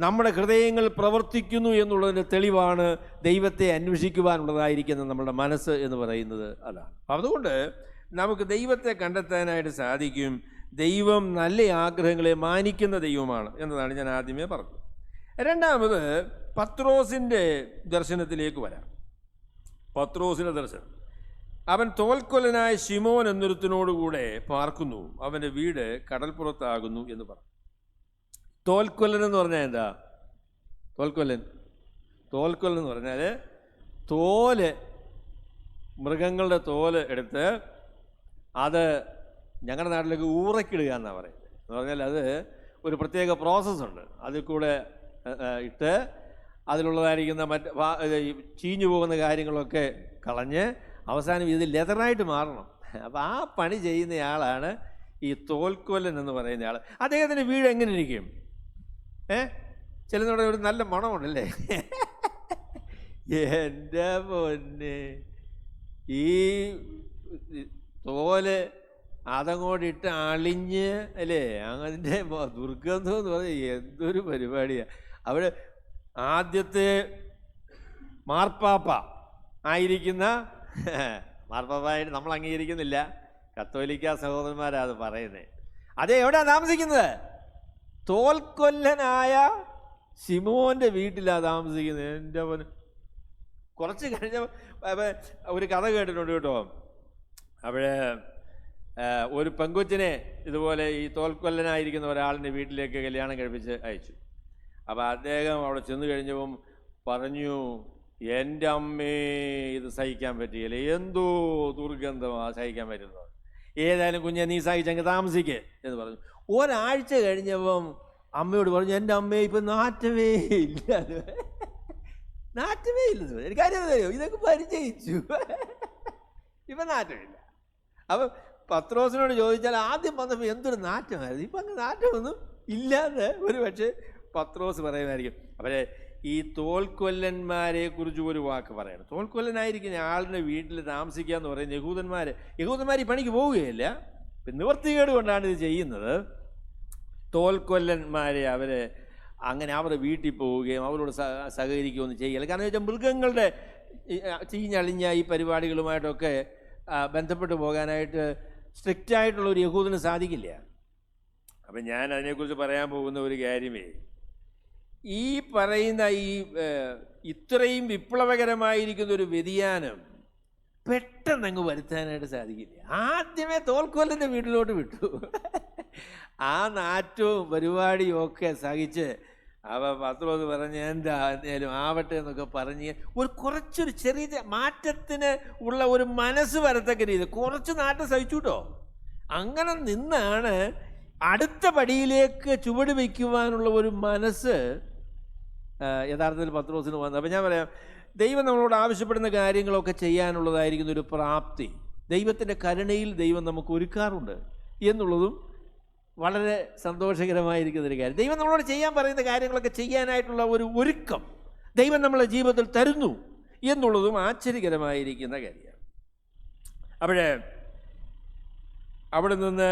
നമ്മുടെ ഹൃദയങ്ങൾ പ്രവർത്തിക്കുന്നു എന്നുള്ളതിൻ്റെ തെളിവാണ് ദൈവത്തെ അന്വേഷിക്കുവാനുള്ളതായിരിക്കുന്ന നമ്മുടെ മനസ്സ് എന്ന് പറയുന്നത്. അതാണ്. അതുകൊണ്ട് നമുക്ക് ദൈവത്തെ കണ്ടെത്താനായിട്ട് സാധിക്കും. ദൈവം നല്ല ആഗ്രഹങ്ങളെ മാനിക്കുന്ന ദൈവമാണ് എന്നതാണ് ഞാൻ ആദ്യമേ പറഞ്ഞത്. രണ്ടാമത് പത്രോസിൻ്റെ ദർശനത്തിലേക്ക് വരാം. പത്രോസിൻ്റെ ദർശനം, അവൻ തോൽക്കൊല്ലനായ ശിമോൻ എന്നൊരുത്തിനോടുകൂടെ പാർക്കുന്നു, അവൻ്റെ വീട് കടൽപ്പുറത്താകുന്നു എന്ന് പറഞ്ഞു. തോൽക്കൊല്ലൻ എന്ന് പറഞ്ഞാൽ എന്താ? തോൽക്കൊല്ലൻ എന്ന് പറഞ്ഞാൽ മൃഗങ്ങളുടെ തോല് എടുത്ത് അത് ഞങ്ങളുടെ നാട്ടിലേക്ക് ഊറക്കിടുക എന്നാണ് പറയുന്നത്. എന്ന് പറഞ്ഞാൽ അത് ഒരു പ്രത്യേക പ്രോസസ്സുണ്ട്. അതിൽ കൂടെ ഇട്ട് അതിലുള്ളതായിരിക്കുന്ന ചീഞ്ഞു പോകുന്ന കാര്യങ്ങളൊക്കെ കളഞ്ഞ് അവസാനം ഇത് ലെതറായിട്ട് മാറണം. അപ്പോൾ ആ പണി ചെയ്യുന്നയാളാണ് ഈ തോൽക്കൊല്ലൻ എന്ന് പറയുന്ന ആൾ, അദ്ദേഹത്തിൻ്റെ വീട് എങ്ങനെ ഇരിക്കും? ചിലതോടെ ഒരു നല്ല മണമുണ്ടല്ലേ? എൻ്റെ പൊന്നെ, ഈ തോല് അതങ്ങോട്ടിട്ട് അളിഞ്ഞ് അല്ലേ, അതിൻ്റെ ദുർഗന്ധം എന്ന് പറഞ്ഞാൽ എന്തൊരു പരിപാടിയാണ്. അവിടെ ആദ്യത്തെ മാർപ്പാപ്പ ആയിരിക്കുന്ന, മാർപ്പാപ്പായിട്ട് നമ്മൾ അംഗീകരിക്കുന്നില്ല, കത്തോലിക്ക സഹോദരന്മാരാണ് അത് പറയുന്നത്. അത് എവിടെയാണ് താമസിക്കുന്നത്? തോൽക്കൊല്ലനായ ശിമോൻ്റെ വീട്ടിലാണ് താമസിക്കുന്നത്. എൻ്റെ കുറച്ച് കഴിഞ്ഞ ഒരു കഥ കേട്ടിട്ടുണ്ട് കേട്ടോ. അവിടെ ഒരു പെങ്കൊച്ചിനെ ഇതുപോലെ ഈ തോൽക്കൊല്ലനായിരിക്കുന്ന ഒരാളിൻ്റെ വീട്ടിലേക്ക് കല്യാണം കഴിപ്പിച്ച് അയച്ചു. അപ്പോൾ അദ്ദേഹം അവിടെ ചെന്ന് കഴിഞ്ഞപ്പം പറഞ്ഞു, എൻ്റെ അമ്മേ ഇത് സഹിക്കാൻ പറ്റിയില്ല, എന്തോ ദുർഗന്ധമാണ്, സഹിക്കാൻ പറ്റുന്നത്. ഏതായാലും കുഞ്ഞെ നീ സഹിച്ചങ്ങ് താമസിക്കേ എന്ന് പറഞ്ഞു. ഒരാഴ്ച കഴിഞ്ഞപ്പം അമ്മയോട് പറഞ്ഞു, എൻ്റെ അമ്മയെ ഇപ്പം നാറ്റമേ ഇല്ല, നാറ്റമേ ഇല്ലെന്ന്. എനിക്കറിയാൻ തരുമോ, ഇതൊക്കെ പരിചയിച്ചു, ഇപ്പം നാറ്റമില്ല. അപ്പം പത്രോസിനോട് ചോദിച്ചാൽ ആദ്യം വന്നപ്പോൾ എന്തൊരു നാറ്റമായിരുന്നു, ഇപ്പം അങ്ങ് നാറ്റമൊന്നും ഇല്ലാതെ ഒരു പക്ഷേ പത്രോസ് പറയുമായിരിക്കും. അവരെ ഈ തോൽക്കൊല്ലന്മാരെ കുറിച്ച് ഒരു വാക്ക് പറയണം. തോൽക്കൊല്ലനായിരിക്കുന്ന ആളുടെ വീട്ടിൽ താമസിക്കുക എന്ന് പറയുന്ന യഹൂദന്മാർ ഈ പണിക്ക് പോവുകയില്ല, നിവർത്തികേട് കൊണ്ടാണ് ഇത് ചെയ്യുന്നത്. തോൽക്കൊല്ലന്മാരെ അങ്ങനെ അവരുടെ വീട്ടിൽ പോവുകയും അവരോട് സഹകരിക്കുകയൊന്നും ചെയ്യില്ല. കാരണം വെച്ചാൽ മൃഗങ്ങളുടെ ചീഞ്ഞളിഞ്ഞ ഈ പരിപാടികളുമായിട്ടൊക്കെ ബന്ധപ്പെട്ട് പോകാനായിട്ട് സ്ട്രിക്റ്റായിട്ടുള്ളൊരു യഹൂദന് സാധിക്കില്ല. അപ്പം ഞാൻ അതിനെക്കുറിച്ച് പറയാൻ പോകുന്ന ഒരു കാര്യമേ, ഈ പറയുന്ന ഇത്രയും വിപ്ലവകരമായിരിക്കുന്ന ഒരു വ്യതിയാനം പെട്ടെന്ന് അങ്ങ് വരുത്താനായിട്ട് സാധിക്കില്ല. ആദ്യമേ തോൽക്കൊല്ലൻ്റെ വീട്ടിലോട്ട് വിട്ടു. ആ നാറ്റവും പരിപാടിയും ഒക്കെ സഹിച്ച് പത്രോസ് പറഞ്ഞ് എന്തായാലും ആവട്ടെ എന്നൊക്കെ പറഞ്ഞ് കുറച്ചൊരു ചെറിയ മാറ്റത്തിന് ഉള്ള ഒരു മനസ്സ് വരത്തക്ക രീതി കുറച്ച് നാട്ടം സഹിച്ചു കേട്ടോ. അങ്ങനെ നിന്നാണ് അടുത്ത പടിയിലേക്ക് ചുവട് വയ്ക്കുവാനുള്ള ഒരു മനസ്സ് യഥാർത്ഥത്തിൽ പത്രോസിന് വന്നത്. അപ്പം ഞാൻ പറയാം, ദൈവം നമ്മളോട് ആവശ്യപ്പെടുന്ന കാര്യങ്ങളൊക്കെ ചെയ്യാനുള്ളതായിരിക്കുന്ന ഒരു പ്രാപ്തി ദൈവത്തിൻ്റെ കരുണയിൽ ദൈവം നമുക്ക് ഒരുക്കാറുണ്ട് എന്നുള്ളതും വളരെ സന്തോഷകരമായിരിക്കുന്നൊരു കാര്യം. ദൈവം നമ്മളോട് ചെയ്യാൻ പറയുന്ന കാര്യങ്ങളൊക്കെ ചെയ്യാനായിട്ടുള്ള ഒരു ഒരുക്കം ദൈവം നമ്മളെ ജീവിതത്തിൽ തരുന്നു എന്നുള്ളതും ആശ്ചര്യകരമായിരിക്കുന്ന കാര്യമാണ്. അവിടെ നിന്ന്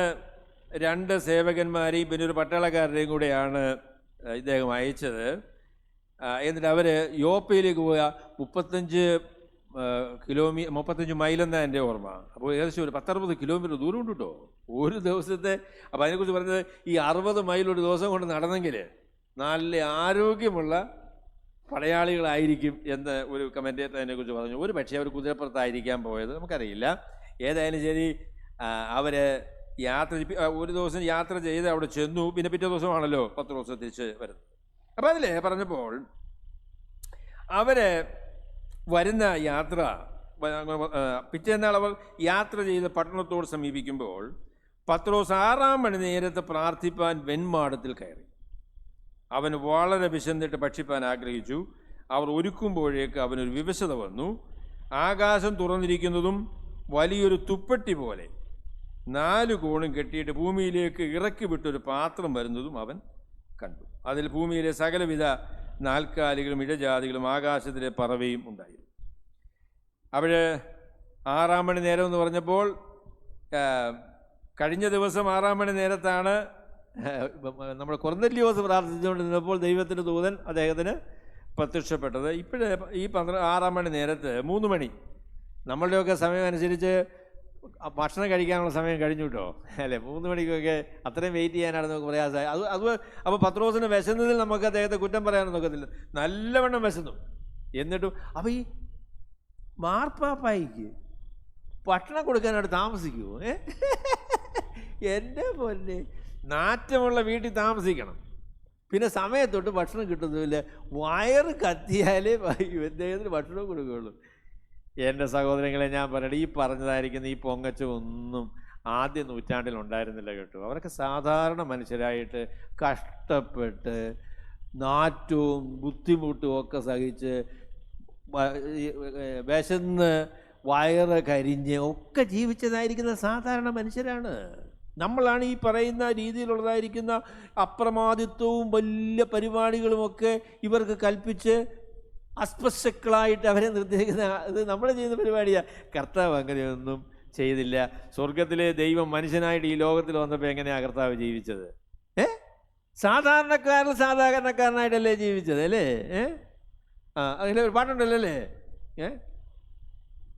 2 സേവകന്മാരെയും പിന്നെ ഒരു പട്ടാളക്കാരുടെയും കൂടെയാണ് ഇദ്ദേഹം അയച്ചത്. എന്നിട്ട് അവർ യോപ്പയിലേക്ക് പോയ 35 മൈലെന്നാണ് എൻ്റെ ഓർമ്മ. അപ്പോൾ ഏകദേശം ഒരു 10-60 കിലോമീറ്റർ ദൂരം ഉണ്ട് കേട്ടോ ഒരു ദിവസത്തെ. അപ്പോൾ അതിനെക്കുറിച്ച് പറഞ്ഞത് ഈ 60 മൈൽ ഒരു ദിവസം കൊണ്ട് നടന്നെങ്കിൽ നല്ല ആരോഗ്യമുള്ള പടയാളികളായിരിക്കും എന്ന് ഒരു കമൻറ്റേറ്റർ അതിനെക്കുറിച്ച് പറഞ്ഞു. ഒരു പക്ഷേ അവർ കുതിരപ്പുറത്തായിരിക്കാൻ പോയത്, നമുക്കറിയില്ല. ഏതായാലും ശരി, അവർ ഒരു ദിവസം യാത്ര ചെയ്ത് അവിടെ ചെന്നു. പിന്നെ പിറ്റേ ദിവസമാണല്ലോ 10 ദിവസം തിരിച്ച് വരുന്നത്. അപ്പം അതിൽ പറഞ്ഞപ്പോൾ അവർ വരുന്ന യാത്ര, പിറ്റേന്നാൾ അവർ യാത്ര ചെയ്ത് പട്ടണത്തോട് സമീപിക്കുമ്പോൾ പത്രോസ് 6-ാം മണി നേരത്ത് പ്രാർത്ഥിപ്പാൻ വെൺമാടത്തിൽ കയറി. അവൻ വളരെ വിശന്നിട്ട് ഭക്ഷിപ്പാൻ ആഗ്രഹിച്ചു. അവർ ഒരുക്കുമ്പോഴേക്ക് അവനൊരു വിവശത വന്നു. ആകാശം തുറന്നിരിക്കുന്നതും വലിയൊരു തുപ്പട്ടി പോലെ 4 കോണും കെട്ടിയിട്ട് ഭൂമിയിലേക്ക് ഇറക്കി വിട്ടൊരു പാത്രം വരുന്നതും അവൻ കണ്ടു. അതിൽ ഭൂമിയിലെ സകലവിധ നാൽക്കാലികളും ഇഴജാതികളും ആകാശത്തിലെ പറവയും ഉണ്ടായിരുന്നു. അവിടെ 6-ാം മണി നേരം എന്ന് പറഞ്ഞപ്പോൾ കഴിഞ്ഞ ദിവസം 6-ാം മണി നേരത്താണ് നമ്മൾ കൊർന്നല്യോസ് പ്രാർത്ഥിച്ചുകൊണ്ടിരുന്നപ്പോൾ ദൈവത്തിൻ്റെ ദൂതൻ അദ്ദേഹത്തിന് പ്രത്യക്ഷപ്പെട്ടത്. ഇപ്പോഴേ ഈ 6-ാം മണി നേരത്ത് 3 മണി നമ്മളുടെയൊക്കെ സമയം അനുസരിച്ച് ഭക്ഷണം കഴിക്കാനുള്ള സമയം കഴിഞ്ഞു കേട്ടോ, അല്ലേ? 3 മണിക്കൊക്കെ അത്രയും വെയിറ്റ് ചെയ്യാനാണ് നമുക്ക് പ്രയാസമായി. അപ്പോൾ പത്രോസിന് വിശന്നതിൽ നമുക്ക് അദ്ദേഹത്തെ കുറ്റം പറയാനൊന്നും നോക്കത്തില്ല, നല്ലവണ്ണം വിശന്നു. എന്നിട്ടും അപ്പോൾ ഈ മാർപ്പാപ്പായിക്ക് ഭക്ഷണം കൊടുക്കാനായിട്ട് താമസിക്കുമോ? എൻ്റെ പൊന്നെ, നാറ്റമുള്ള വീട്ടിൽ താമസിക്കണം, പിന്നെ സമയത്തൊട്ട് ഭക്ഷണം കിട്ടുന്നുമില്ല, വയറ് കത്തിയാലേ അദ്ദേഹത്തിന് ഭക്ഷണം കൊടുക്കുകയുള്ളൂ. എൻ്റെ സഹോദരങ്ങളെ, ഞാൻ പറയട്ടെ, ഈ പറഞ്ഞതായിരിക്കുന്ന ഈ പൊങ്ങച്ചൊന്നും ആദ്യ നൂറ്റാണ്ടിൽ ഉണ്ടായിരുന്നില്ല കേട്ടോ. അവരൊക്കെ സാധാരണ മനുഷ്യരായിട്ട് കഷ്ടപ്പെട്ട് നാറ്റവും ബുദ്ധിമുട്ടും ഒക്കെ സഹിച്ച് വിശന്ന് വയറ് കരിഞ്ഞ് ഒക്കെ ജീവിച്ചതായിരിക്കുന്ന സാധാരണ മനുഷ്യരാണ്. നമ്മളാണ് ഈ പറയുന്ന രീതിയിലുള്ളതായിരിക്കുന്ന അപ്രമാദിത്വവും വലിയ പരിപാടികളുമൊക്കെ ഇവർക്ക് കൽപ്പിച്ച് അസ്പശക്കളായിട്ട് അവരെ നിർത്തിയിരിക്കുന്ന ഇത് നമ്മൾ ചെയ്യുന്ന പരിപാടിയാണ്. കർത്താവ് അങ്ങനെയൊന്നും ചെയ്തില്ല. സ്വർഗത്തിലെ ദൈവം മനുഷ്യനായിട്ട് ഈ ലോകത്തിൽ വന്നപ്പോൾ എങ്ങനെയാണ് കർത്താവ് ജീവിച്ചത്? സാധാരണക്കാരനായിട്ടല്ലേ ജീവിച്ചത് അല്ലേ? അതിലെ ഒരു പാട്ടുണ്ടല്ലോ അല്ലേ,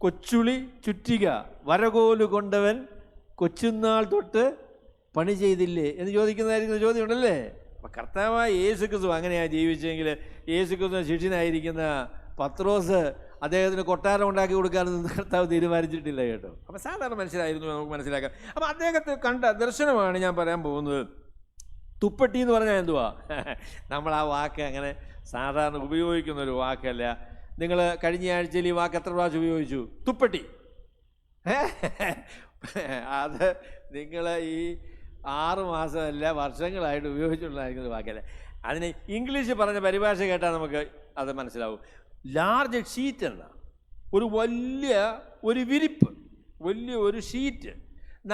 കൊച്ചുളി ചുറ്റിക വരകോല് കൊണ്ടവൻ കൊച്ചുനാൾ തൊട്ട് പണി ചെയ്തില്ലേ എന്ന് ചോദിക്കുന്നതായിരിക്കുന്ന ചോദ്യം ഉണ്ടല്ലേ. അപ്പം കർത്താവായ യേശുക്രിസ്തു അങ്ങനെയാണ് ജീവിച്ചെങ്കിൽ യേശുക്രിസ്തു ശിഷ്യനായിരിക്കുന്ന പത്രോസ് അദ്ദേഹത്തിന് കൊട്ടാരം ഉണ്ടാക്കി കൊടുക്കാനൊന്നും കർത്താവ് തീരുമാനിച്ചിട്ടില്ല കേട്ടോ. അപ്പം സാധാരണ മനുഷ്യരായിരുന്നു നമുക്ക് മനസ്സിലാക്കാം. അപ്പം അദ്ദേഹത്തെ കണ്ട ദർശനമാണ് ഞാൻ പറയാൻ പോകുന്നത്. തുപ്പട്ടി എന്ന് പറഞ്ഞാൽ എന്തുവാ? നമ്മൾ ആ വാക്ക് അങ്ങനെ സാധാരണ ഉപയോഗിക്കുന്ന ഒരു വാക്കല്ല. നിങ്ങൾ കഴിഞ്ഞ ആഴ്ചയിൽ ഈ വാക്ക് എത്ര പ്രാവശ്യം ഉപയോഗിച്ചു? തുപ്പട്ടി. അത് നിങ്ങൾ ഈ 6 മാസമല്ല വർഷങ്ങളായിട്ട് ഉപയോഗിച്ചുകൊണ്ടായിരിക്കുന്ന വാക്കല്ല. അതിന് ഇംഗ്ലീഷ് പറഞ്ഞ പരിഭാഷ കേട്ടാൽ നമുക്ക് അത് മനസ്സിലാവും. ലാർജ് ഷീറ്റ് എന്ന ഒരു വിരിപ്പ്, വലിയ ഒരു ഷീറ്റ്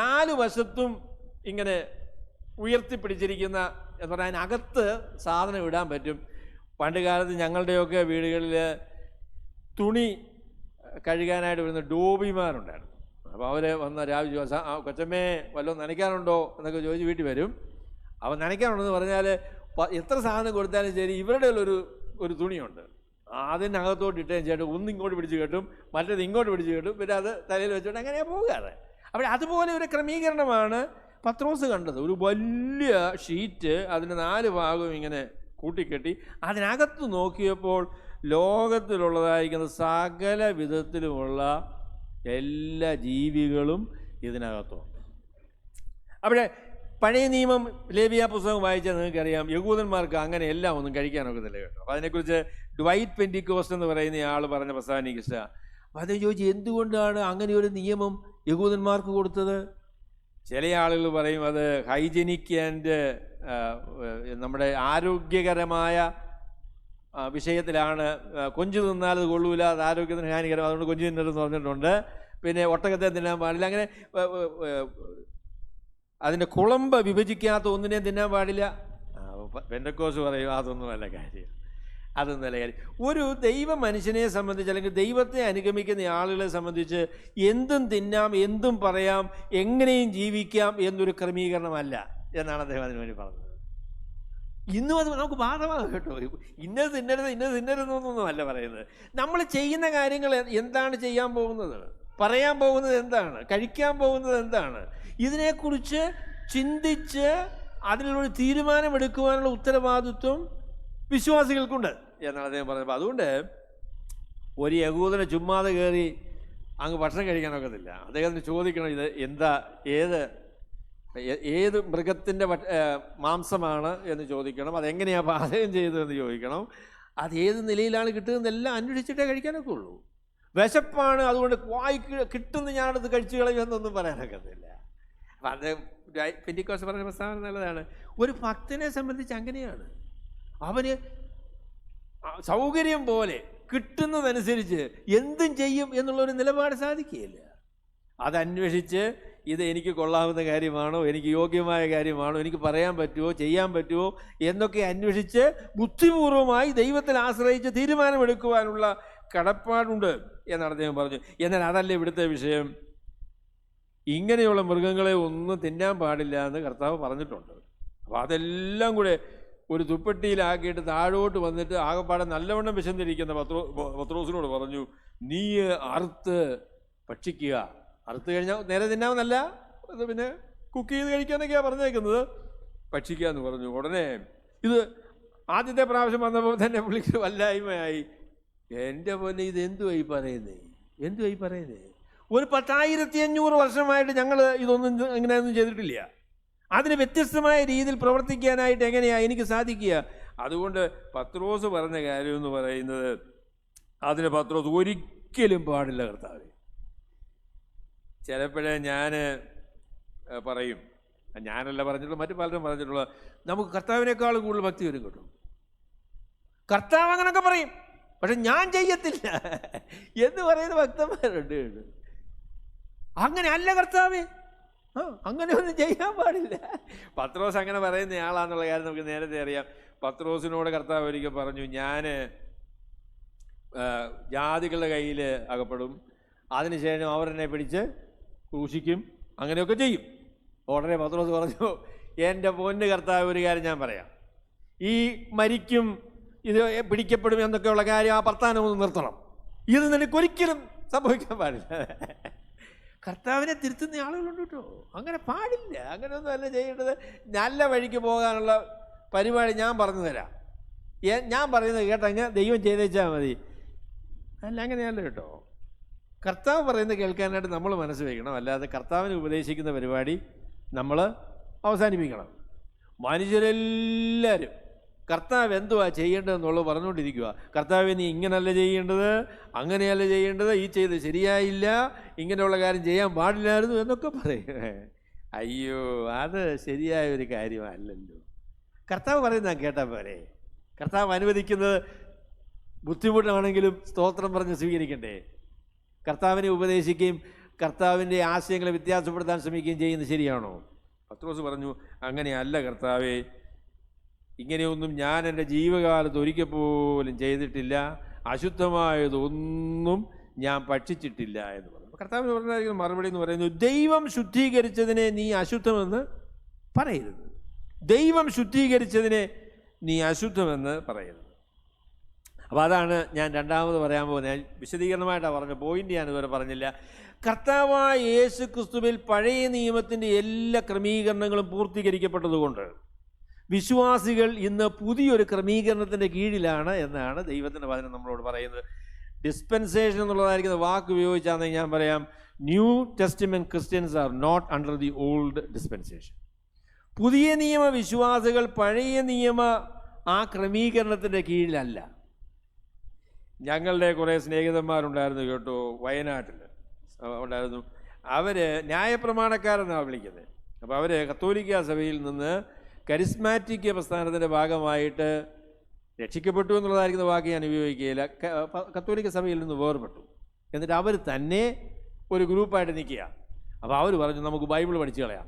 4 വശത്തും ഇങ്ങനെ ഉയർത്തിപ്പിടിച്ചിരിക്കുന്ന എന്ന് പറഞ്ഞാൽ അതിനകത്ത് സാധനം ഇടാൻ പറ്റും. പണ്ട് കാലത്ത് ഞങ്ങളുടെയൊക്കെ വീടുകളിൽ തുണി കഴുകാനായിട്ട് വരുന്ന ഡോബിമാരുണ്ടായിരുന്നു. അപ്പോൾ അവർ വന്ന രാവിലെ കൊച്ചമ്മേ വല്ലതും നനയ്ക്കാനുണ്ടോ എന്നൊക്കെ ചോദിച്ച് വീട്ടിൽ വരും. അവൻ നനയ്ക്കാനുണ്ടെന്ന് പറഞ്ഞാൽ എത്ര സാധനം കൊടുത്താലും ശരി ഇവരുടെ ഒരു തുണിയുണ്ട്, അതിനകത്തോട്ട് ഇട്ടതിന് ചേട്ടൻ ഒന്നിങ്ങോട്ട് പിടിച്ച് കെട്ടും, മറ്റേത് ഇങ്ങോട്ട് പിടിച്ച് കെട്ടും, പിന്നെ അത് തലയിൽ വെച്ചോണ്ട് അങ്ങനെയാണ് പോകാറ്. അപ്പോൾ അതുപോലെ ഒരു ക്രമീകരണമാണ് പത്രോസ് കണ്ടത്. ഒരു വലിയ ഷീറ്റ്, അതിന് 4 ഭാഗവും ഇങ്ങനെ കൂട്ടിക്കെട്ടി അതിനകത്ത് നോക്കിയപ്പോൾ ലോകത്തിലുള്ളതായിരിക്കുന്ന സകല വിധത്തിലുമുള്ള എല്ലാ ജീവികളും ഇതിനകത്തുണ്ട്. അവിടെ പഴയ നിയമം ലേവിയ പുസ്തകം വായിച്ചാൽ നിങ്ങൾക്കറിയാം, യഹൂദന്മാർക്ക് അങ്ങനെ എല്ലാം ഒന്നും കഴിക്കാനൊക്കത്തില്ല കേട്ടോ. അപ്പോൾ അതിനെക്കുറിച്ച് ഡ്വൈറ്റ് പെൻറ്റിക്കോസ്റ്റ് എന്ന് പറയുന്ന ആൾ പറഞ്ഞ പ്രസ്താവന എനിക്ക് ഇഷ്ടമാണ്. അപ്പോൾ അത് ചോദിച്ചു, എന്തുകൊണ്ടാണ് അങ്ങനെ ഒരു നിയമം യഹൂദന്മാർക്ക് കൊടുത്തത്? ചില ആളുകൾ പറയും അത് ഹൈജനിക് ആൻഡ് നമ്മുടെ ആരോഗ്യകരമായ വിഷയത്തിലാണ്. കൊഞ്ചു തിന്നാൽ അത് കൊള്ളൂല, അത് ആരോഗ്യത്തിന് ഹാനികരം, അതുകൊണ്ട് കൊഞ്ചു തിന്നരുതെന്ന് പറഞ്ഞിട്ടുണ്ട്. പിന്നെ ഒട്ടകത്തെ തിന്നാൻ പാടില്ല, അങ്ങനെ അതിൻ്റെ കുളമ്പ് വിഭജിക്കാത്ത ഒന്നിനെയും തിന്നാൻ പാടില്ല. പെന്തക്കോസ് പറയും അതൊന്നുമല്ല കാര്യം. ഒരു ദൈവ മനുഷ്യനെ സംബന്ധിച്ച് അല്ലെങ്കിൽ ദൈവത്തെ അനുഗമിക്കുന്ന ആളുകളെ സംബന്ധിച്ച് എന്തും തിന്നാം, എന്തും പറയാം, എങ്ങനെയും ജീവിക്കാം എന്നൊരു ക്രമീകരണമല്ല എന്നാണ് അദ്ദേഹം അതിനു വേണ്ടി പറഞ്ഞത്. ഇന്നും അത് നമുക്ക് ബാധകമാണ് കേട്ടോ. ഇന്നത് തിന്നരുതെന്നൊന്നും അല്ല പറയുന്നത്. നമ്മൾ ചെയ്യുന്ന കാര്യങ്ങൾ എന്താണ് ചെയ്യാൻ പോകുന്നത്, പറയാൻ പോകുന്നത് എന്താണ്, കഴിക്കാൻ പോകുന്നത് എന്താണ്, ഇതിനെക്കുറിച്ച് ചിന്തിച്ച് അതിനുള്ളൊരു തീരുമാനമെടുക്കുവാനുള്ള ഉത്തരവാദിത്വം വിശ്വാസികൾക്കുണ്ട് എന്നാണ് അദ്ദേഹം പറഞ്ഞത്. അതുകൊണ്ട് ഒരു യഹൂദനെ ചുമ്മാതെ കയറി അങ്ങ് ഭക്ഷണം കഴിക്കാനൊക്കത്തില്ല. അദ്ദേഹത്തിന് ചോദിക്കണം, ഇത് എന്താ, ഏത് മൃഗത്തിൻ്റെ മാംസമാണ് എന്ന് ചോദിക്കണം, അതെങ്ങനെയാണ് പാചകം ചെയ്തതെന്ന് ചോദിക്കണം, അത് ഏത് നിലയിലാണ് കിട്ടുന്നതെന്നെല്ലാം അന്വേഷിച്ചിട്ടേ കഴിക്കാനൊക്കെ ഉള്ളൂ. വിശപ്പാണ്, അതുകൊണ്ട് വായിക്ക് കിട്ടുന്ന ഞാനത് കഴിച്ചു കളയുമെന്നൊന്നും പറയാനൊക്കത്തില്ല. അപ്പം അത് പെന്തിക്കോസ്ത് പറഞ്ഞ പ്രസ്താവന നല്ലതാണ്. ഒരു ഭക്തനെ സംബന്ധിച്ച് അങ്ങനെയാണ്. അവന് സൗകര്യം പോലെ കിട്ടുന്നതനുസരിച്ച് എന്തും ചെയ്യും എന്നുള്ളൊരു നിലപാട് സാധിക്കുകയില്ല. അതന്വേഷിച്ച് ഇത് എനിക്ക് കൊള്ളാവുന്ന കാര്യമാണോ, എനിക്ക് യോഗ്യമായ കാര്യമാണോ, എനിക്ക് പറയാൻ പറ്റുമോ, ചെയ്യാൻ പറ്റുമോ എന്നൊക്കെ അന്വേഷിച്ച് ബുദ്ധിപൂർവമായി ദൈവത്തിൽ ആശ്രയിച്ച് തീരുമാനമെടുക്കുവാനുള്ള കടപ്പാടുണ്ട് എന്നാണ് അദ്ദേഹം പറഞ്ഞു. എന്നാൽ അതല്ല ഇവിടുത്തെ വിഷയം. ഇങ്ങനെയുള്ള മൃഗങ്ങളെ ഒന്നും തിന്നാൻ പാടില്ല എന്ന് കർത്താവ് പറഞ്ഞിട്ടുണ്ട്. അപ്പോൾ അതെല്ലാം കൂടെ ഒരു തുപ്പട്ടിയിലാക്കിയിട്ട് താഴോട്ട് വന്നിട്ട് ആകെപ്പാടെ നല്ലവണ്ണം വിശന്നിരിക്കുന്ന പത്രോസിനോട് പറഞ്ഞു, നീ അറുത്ത് ഭക്ഷിക്കുക. അറുത്ത് കഴിഞ്ഞാൽ നേരെ തിന്നാമെന്നല്ല, അത് പിന്നെ കുക്ക് ചെയ്ത് കഴിക്കാനൊക്കെയാണ് പറഞ്ഞേക്കുന്നത്. ഭക്ഷിക്കുക എന്ന് പറഞ്ഞു. ഉടനെ ഇത് ആദ്യത്തെ പ്രാവശ്യം വന്നപ്പോൾ തന്നെ പുള്ളിക്ക് വല്ലായ്മയായി. എൻ്റെ പോലെ ഇത് എന്തുവായി പറയുന്നേ? ഒരു 10,500 വർഷമായിട്ട് ഞങ്ങൾ ഇതൊന്നും ഇങ്ങനെയൊന്നും ചെയ്തിട്ടില്ല. അതിന് വ്യത്യസ്തമായ രീതിയിൽ പ്രവർത്തിക്കാനായിട്ട് എങ്ങനെയാണ് എനിക്ക് സാധിക്കുക? അതുകൊണ്ട് പത്രോസ് പറഞ്ഞ കാര്യം എന്ന് പറയുന്നത്, അതിന് പത്രോസ് ഒരിക്കലും പാടില്ല കർത്താവേ. ചിലപ്പോഴേ ഞാൻ പറയും, ഞാനല്ല പറഞ്ഞിട്ടുള്ള, മറ്റു പലരും പറഞ്ഞിട്ടുള്ള, നമുക്ക് കർത്താവിനേക്കാളും കൂടുതൽ ഭക്തി വരും കേട്ടോ. കർത്താവ് അങ്ങനെയൊക്കെ പറയും, പക്ഷെ ഞാൻ ചെയ്യത്തില്ല എന്ന് പറയുന്ന ഭക്തന്മാരുണ്ട്. അങ്ങനെ അല്ല കർത്താവേ, അങ്ങനെയൊന്നും ചെയ്യാൻ പാടില്ല. പത്രോസ് അങ്ങനെ പറയുന്ന ആളാന്നുള്ള കാര്യം നമുക്ക് നേരത്തെ അറിയാം. പത്രോസിനോട് കർത്താവ് ഒരിക്കൽ പറഞ്ഞു, ഞാൻ ജാതികളുടെ കയ്യിൽ അകപ്പെടും, അതിനുശേഷം അവർ എന്നെ പിടിച്ച് ക്രൂശിക്കും, അങ്ങനെയൊക്കെ ചെയ്യും. ഉടനെ പത്രോസ് പറഞ്ഞു, എൻ്റെ പൊന്ന് കർത്താവ്, ഒരു കാര്യം ഞാൻ പറയാം, ഈ മരിക്കും, ഇത് പിടിക്കപ്പെടും എന്നൊക്കെയുള്ള കാര്യം ആ വർത്താനം ഒന്ന് നിർത്തണം, ഇത് നിനക്കൊരിക്കലും സംഭവിക്കാൻ പാടില്ല. കർത്താവിനെ തിരുത്തുന്ന ആളുകളുണ്ട് കേട്ടോ. അങ്ങനെ പാടില്ല, അങ്ങനെയൊന്നും അല്ല ചെയ്യേണ്ടത്. നല്ല വഴിക്ക് പോകാനുള്ള പരിപാടി ഞാൻ പറഞ്ഞു തരാം, ഞാൻ പറയുന്നത് കേട്ടങ്ങ് ദൈവം ചെയ്തേച്ചാൽ മതി. അല്ല, അങ്ങനെയല്ല കേട്ടോ. കർത്താവ് പറയുന്നത് കേൾക്കാനായിട്ട് നമ്മൾ മനസ്സ് വയ്ക്കണം. അല്ലാതെ കർത്താവിനെ ഉപദേശിക്കുന്ന പരിപാടി നമ്മൾ അവസാനിപ്പിക്കണം. മനുഷ്യരെല്ലാവരും കർത്താവ് എന്തുവാ ചെയ്യേണ്ടതെന്നുള്ളത് പറഞ്ഞുകൊണ്ടിരിക്കുക. കർത്താവ് നീ ഇങ്ങനല്ല ചെയ്യേണ്ടത്, അങ്ങനെയല്ല ചെയ്യേണ്ടത്, ഈ ചെയ്ത് ശരിയായില്ല, ഇങ്ങനെയുള്ള കാര്യം ചെയ്യാൻ പാടില്ലായിരുന്നു എന്നൊക്കെ പറയും. അയ്യോ, അത് ശരിയായ ഒരു കാര്യമല്ലല്ലോ. കർത്താവ് പറയുന്ന കേട്ടാൽ പോരെ. കർത്താവ് അനുവദിക്കുന്നത് ബുദ്ധിമുട്ടാണെങ്കിലും സ്തോത്രം പറഞ്ഞ് സ്വീകരിക്കണ്ടേ? കർത്താവിനെ ഉപദേശിക്കുകയും കർത്താവിൻ്റെ ആശയങ്ങളെ വ്യത്യാസപ്പെടുത്താൻ ശ്രമിക്കുകയും ചെയ്യുന്നത് ശരിയാണോ? പത്രോസ് പറഞ്ഞു, അങ്ങനെയല്ല കർത്താവേ, ഇങ്ങനെയൊന്നും ഞാൻ എൻ്റെ ജീവകാലത്ത് ഒരിക്കൽ പോലും ചെയ്തിട്ടില്ല, അശുദ്ധമായതൊന്നും ഞാൻ ഭക്ഷിച്ചിട്ടില്ല എന്ന് പറഞ്ഞു. കർത്താവിന് പറഞ്ഞ മറുപടി എന്ന് പറയുന്നത്, ദൈവം ശുദ്ധീകരിച്ചതിനെ നീ അശുദ്ധമെന്ന് പറയരുത്. ദൈവം ശുദ്ധീകരിച്ചതിനെ നീ അശുദ്ധമെന്ന് പറയരുത്. അപ്പോൾ അതാണ് ഞാൻ രണ്ടാമത് പറയാൻ പോകുന്നത്. ഞാൻ വിശദീകരണമായിട്ടാണ് പറഞ്ഞ പോയിന്റ് ഞാൻ ഇതുവരെ പറഞ്ഞില്ല. കർത്താവായ യേശു ക്രിസ്തുവിൽ പഴയ നിയമത്തിൻ്റെ എല്ലാ ക്രമീകരണങ്ങളും പൂർത്തീകരിക്കപ്പെട്ടതുകൊണ്ട് വിശ്വാസികൾ ഇന്ന് പുതിയൊരു ക്രമീകരണത്തിൻ്റെ കീഴിലാണ് എന്നാണ് ദൈവത്തിൻ്റെ വചനം നമ്മളോട് പറയുന്നത്. ഡിസ്പെൻസേഷൻ എന്നുള്ളതായിരിക്കുന്ന വാക്ക് ഉപയോഗിച്ചാണെങ്കിൽ ഞാൻ പറയാം, New Testament Christians are not under the old dispensation. പുതിയ നിയമ വിശ്വാസികൾ പഴയ നിയമ ആ ക്രമീകരണത്തിൻ്റെ കീഴിലല്ല. ഞങ്ങളുടെ കുറേ സ്നേഹിതന്മാരുണ്ടായിരുന്നു കേട്ടോ, വയനാട്ടിൽ ഉണ്ടായിരുന്നു. അവർ ന്യായപ്രമാണക്കാരെന്നാണ് വിളിക്കുന്നത്. അപ്പോൾ അവർ കത്തോലിക്ക സഭയിൽ നിന്ന് കരിസ്മാറ്റിക് പ്രസ്ഥാനത്തിൻ്റെ ഭാഗമായിട്ട് രക്ഷിക്കപ്പെട്ടു എന്നുള്ളതായിരിക്കുന്ന വാക്ക് ഞാൻ ഉപയോഗിക്കുകയില്ല. കത്തോലിക്ക സഭയിൽ നിന്ന് വേർപെട്ടു. എന്നിട്ട് അവർ തന്നെ ഒരു ഗ്രൂപ്പായിട്ട് നിൽക്കുക. അപ്പോൾ അവർ പറഞ്ഞു, നമുക്ക് ബൈബിൾ പഠിച്ചു കളയാം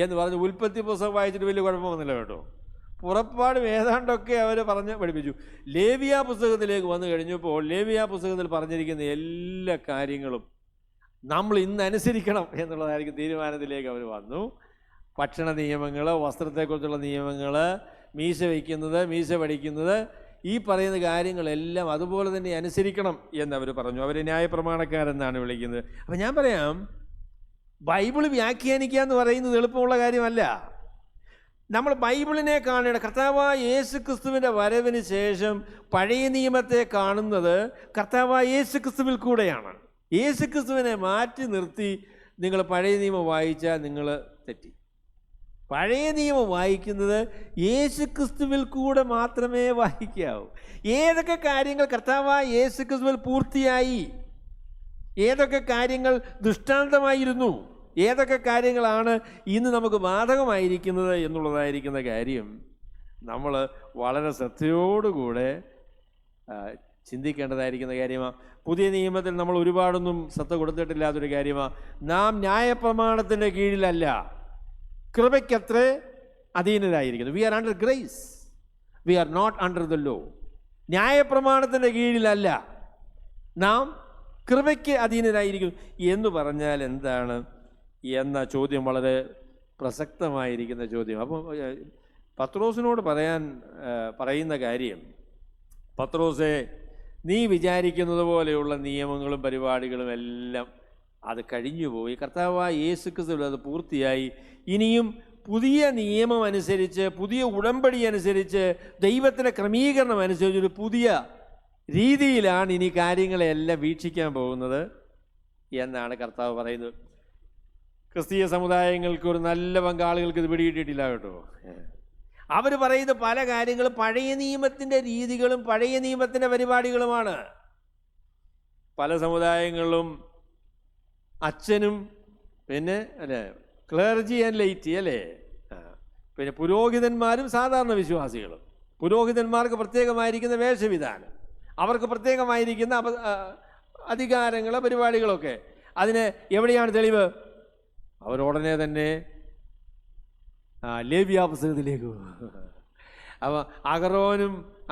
എന്ന് പറഞ്ഞ് ഉൽപ്പത്തി പുസ്തകം വായിച്ചിട്ട് വലിയ കുഴപ്പം വന്നില്ല കേട്ടോ. പുറപ്പാടും ഏതാണ്ടൊക്കെ അവർ പറഞ്ഞ് പഠിപ്പിച്ചു. ലേവിയ പുസ്തകത്തിലേക്ക് വന്നു കഴിഞ്ഞപ്പോൾ ലേവിയ പുസ്തകത്തിൽ പറഞ്ഞിരിക്കുന്ന എല്ലാ കാര്യങ്ങളും നമ്മൾ ഇന്ന് അനുസരിക്കണം എന്നുള്ളതായിരിക്കും തീരുമാനത്തിലേക്ക് അവർ വന്നു. ഭക്ഷണ നിയമങ്ങൾ, വസ്ത്രത്തെക്കുറിച്ചുള്ള നിയമങ്ങൾ, മീശ വയ്ക്കുന്നത്, മീശ പഠിക്കുന്നത്, ഈ പറയുന്ന കാര്യങ്ങളെല്ലാം അതുപോലെ തന്നെ അനുസരിക്കണം എന്നവർ പറഞ്ഞു. അവർ ന്യായപ്രമാണക്കാരെന്നാണ് വിളിക്കുന്നത്. അപ്പം ഞാൻ പറയാം, ബൈബിൾ വ്യാഖ്യാനിക്കുക എന്ന് പറയുന്നത് എളുപ്പമുള്ള കാര്യമല്ല. നമ്മൾ ബൈബിളിനെ കാണേണ്ട, കർത്താവായ യേശു ക്രിസ്തുവിൻ്റെ വരവിന് ശേഷം പഴയ നിയമത്തെ കാണുന്നത് കർത്താവായ യേശു ക്രിസ്തുവിൽ കൂടെയാണ്. യേശു ക്രിസ്തുവിനെ മാറ്റി നിർത്തി നിങ്ങൾ പഴയ നിയമം വായിച്ചാൽ നിങ്ങൾ തെറ്റി. പഴയ നിയമം വായിക്കുന്നത് യേശു ക്രിസ്തുവിൽ കൂടെ മാത്രമേ വായിക്കാവൂ. ഏതൊക്കെ കാര്യങ്ങൾ കർത്താവായ യേശു ക്രിസ്തുവിൽ പൂർത്തിയായി, ഏതൊക്കെ കാര്യങ്ങൾ ദൃഷ്ടാന്തമായിരുന്നു, ഏതൊക്കെ കാര്യങ്ങളാണ് ഇന്ന് നമുക്ക് ബാധകമായിരിക്കുന്നത് എന്നുള്ളതായിരിക്കുന്ന കാര്യം നമ്മൾ വളരെ ശ്രദ്ധയോടുകൂടെ ചിന്തിക്കേണ്ടതായിരിക്കുന്ന കാര്യമാണ്. പുതിയ നിയമത്തിൽ നമ്മൾ ഒരുപാടൊന്നും ശ്രദ്ധ കൊടുത്തിട്ടില്ലാത്തൊരു കാര്യമാണ്. നാം ന്യായപ്രമാണത്തിൻ്റെ കീഴിലല്ല, കൃപയ്ക്കത്ര അധീനരായിരിക്കുന്നു. We are under grace, we are not under the law. ന്യായപ്രമാണത്തിൻ്റെ കീഴിലല്ല, നാം കൃപയ്ക്ക് അധീനരായിരിക്കുന്നു എന്ന് പറഞ്ഞാൽ എന്താണ് എന്ന ചോദ്യം വളരെ പ്രസക്തമായിരിക്കുന്ന ചോദ്യം. അപ്പം പത്രോസിനോട് പറയുന്ന കാര്യം, പത്രോസേ, നീ വിചാരിക്കുന്നത് പോലെയുള്ള നിയമങ്ങളും പരിപാടികളും എല്ലാം അത് കഴിഞ്ഞുപോയി. കർത്താവായ യേശു ക്രിസ്തുവിൽ അത് പൂർത്തിയായി. ഇനിയും പുതിയ നിയമം അനുസരിച്ച്, പുതിയ ഉടമ്പടി അനുസരിച്ച്, ദൈവത്തിൻ്റെ ക്രമീകരണം അനുസരിച്ച് ഒരു പുതിയ രീതിയിലാണ് ഇനി കാര്യങ്ങളെല്ലാം വീക്ഷിക്കാൻ പോകുന്നത് എന്നാണ് കർത്താവ് പറയുന്നത്. ക്രിസ്തീയ സമുദായങ്ങൾക്ക് ഒരു നല്ല പങ്കാളികൾക്ക് ഇത് പിടികിട്ടിയിട്ടില്ല കേട്ടോ. അവർ പറയുന്ന പല കാര്യങ്ങളും പഴയ നിയമത്തിൻ്റെ രീതികളും പഴയ നിയമത്തിൻ്റെ പരിപാടികളുമാണ്. പല സമുദായങ്ങളിലും അച്ഛനും പിന്നെ അല്ലേ ക്ലർജി ആൻഡ് ലൈറ്റി അല്ലേ, പിന്നെ പുരോഹിതന്മാരും സാധാരണ വിശ്വാസികളും. പുരോഹിതന്മാർക്ക് പ്രത്യേകമായിരിക്കുന്ന വേഷവിധാനം, അവർക്ക് പ്രത്യേകമായിരിക്കുന്ന അധികാരങ്ങൾ, പരിപാടികളൊക്കെ. അതിന് എവിടെയാണ് തെളിവ്? അവരുടനെ തന്നെ ലേവ്യ പുസ്തകത്തിലേക്ക് പോകും. അപ്പം